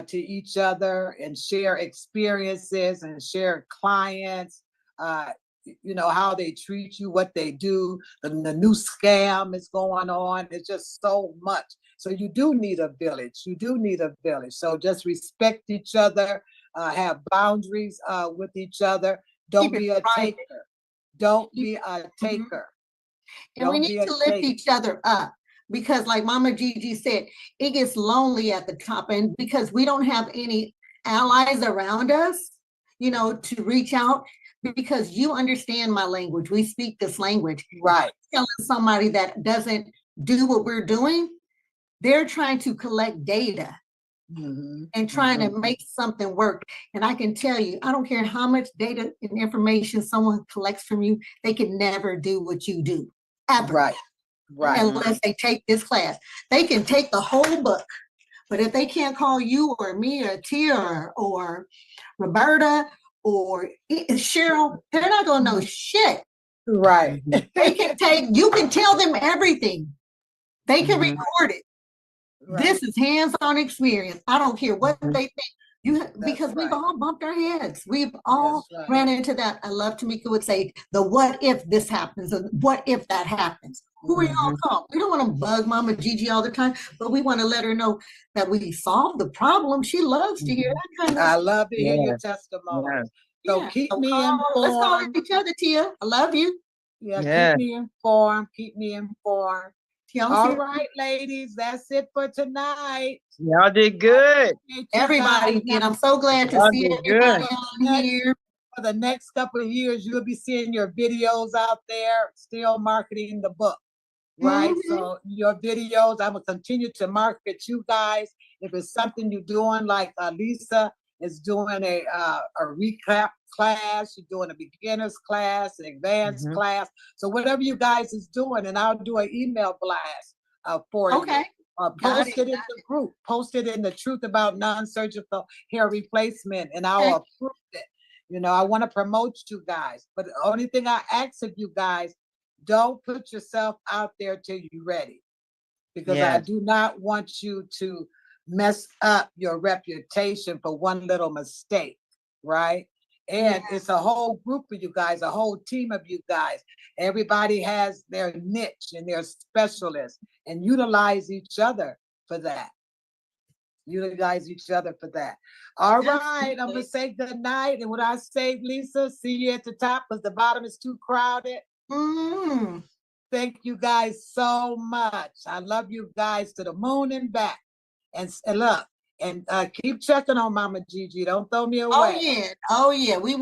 to each other, and share experiences, and share clients, how they treat you, what they do, the new scam is going on. It's just so much. So you do need a village. You do need a village. So just respect each other, have boundaries with each other. Don't be a taker. Don't be a taker. And we need to lift each other up, because like Mama Gigi said, it gets lonely at the top, and because we don't have any allies around us, to reach out, because you understand my language. We speak this language. Right. Telling somebody that doesn't do what we're doing, they're trying to collect data and trying to make something work. And I can tell you, I don't care how much data and information someone collects from you, they can never do what you do, ever. Right. Unless they take this class. They can take the whole book, but if they can't call you or me or Tia or Roberta or Cheryl, they're not gonna know shit. Right. You can tell them everything. They can record it. Right. This is hands-on experience. I don't care what they think. Because we've all bumped our heads. We've all ran into that. I love Tamika would say, the what if this happens, and what if that happens. Who are y'all called? We don't want to bug Mama Gigi all the time, but we want to let her know that we solved the problem. She loves to hear that kind of stuff. I love to hear your testimony. So keep me informed. Let's call each other, Tia. I love you. Keep me informed. Keep me informed. All right, ladies, that's it for tonight. Y'all did good. Everybody did. I'm so glad to see everybody on here. For the next couple of years, you'll be seeing your videos out there, still marketing the book, right? So your videos, I'm gonna continue to market you guys. If it's something you're doing, like Lisa is doing a recap class, you're doing a beginner's class, an advanced class. So whatever you guys is doing, and I'll do an email blast for you. Post it in the group, post it in the Truth About Non-Surgical Hair Replacement, and I'll approve it. I want to promote you guys, but the only thing I ask of you guys, don't put yourself out there till you're ready, because I do not want you to mess up your reputation for one little mistake, right? And it's a whole group of you guys, a whole team of you guys. Everybody has their niche and their specialists, and utilize each other for that. utilize each other for that. All Yes, right, I'm gonna say good night. And when I say, Lisa, see you at the top because the bottom is too crowded. Thank you guys so much. I love you guys to the moon and back. And look, and keep checking on Mama Gigi. Don't throw me away. Oh yeah, we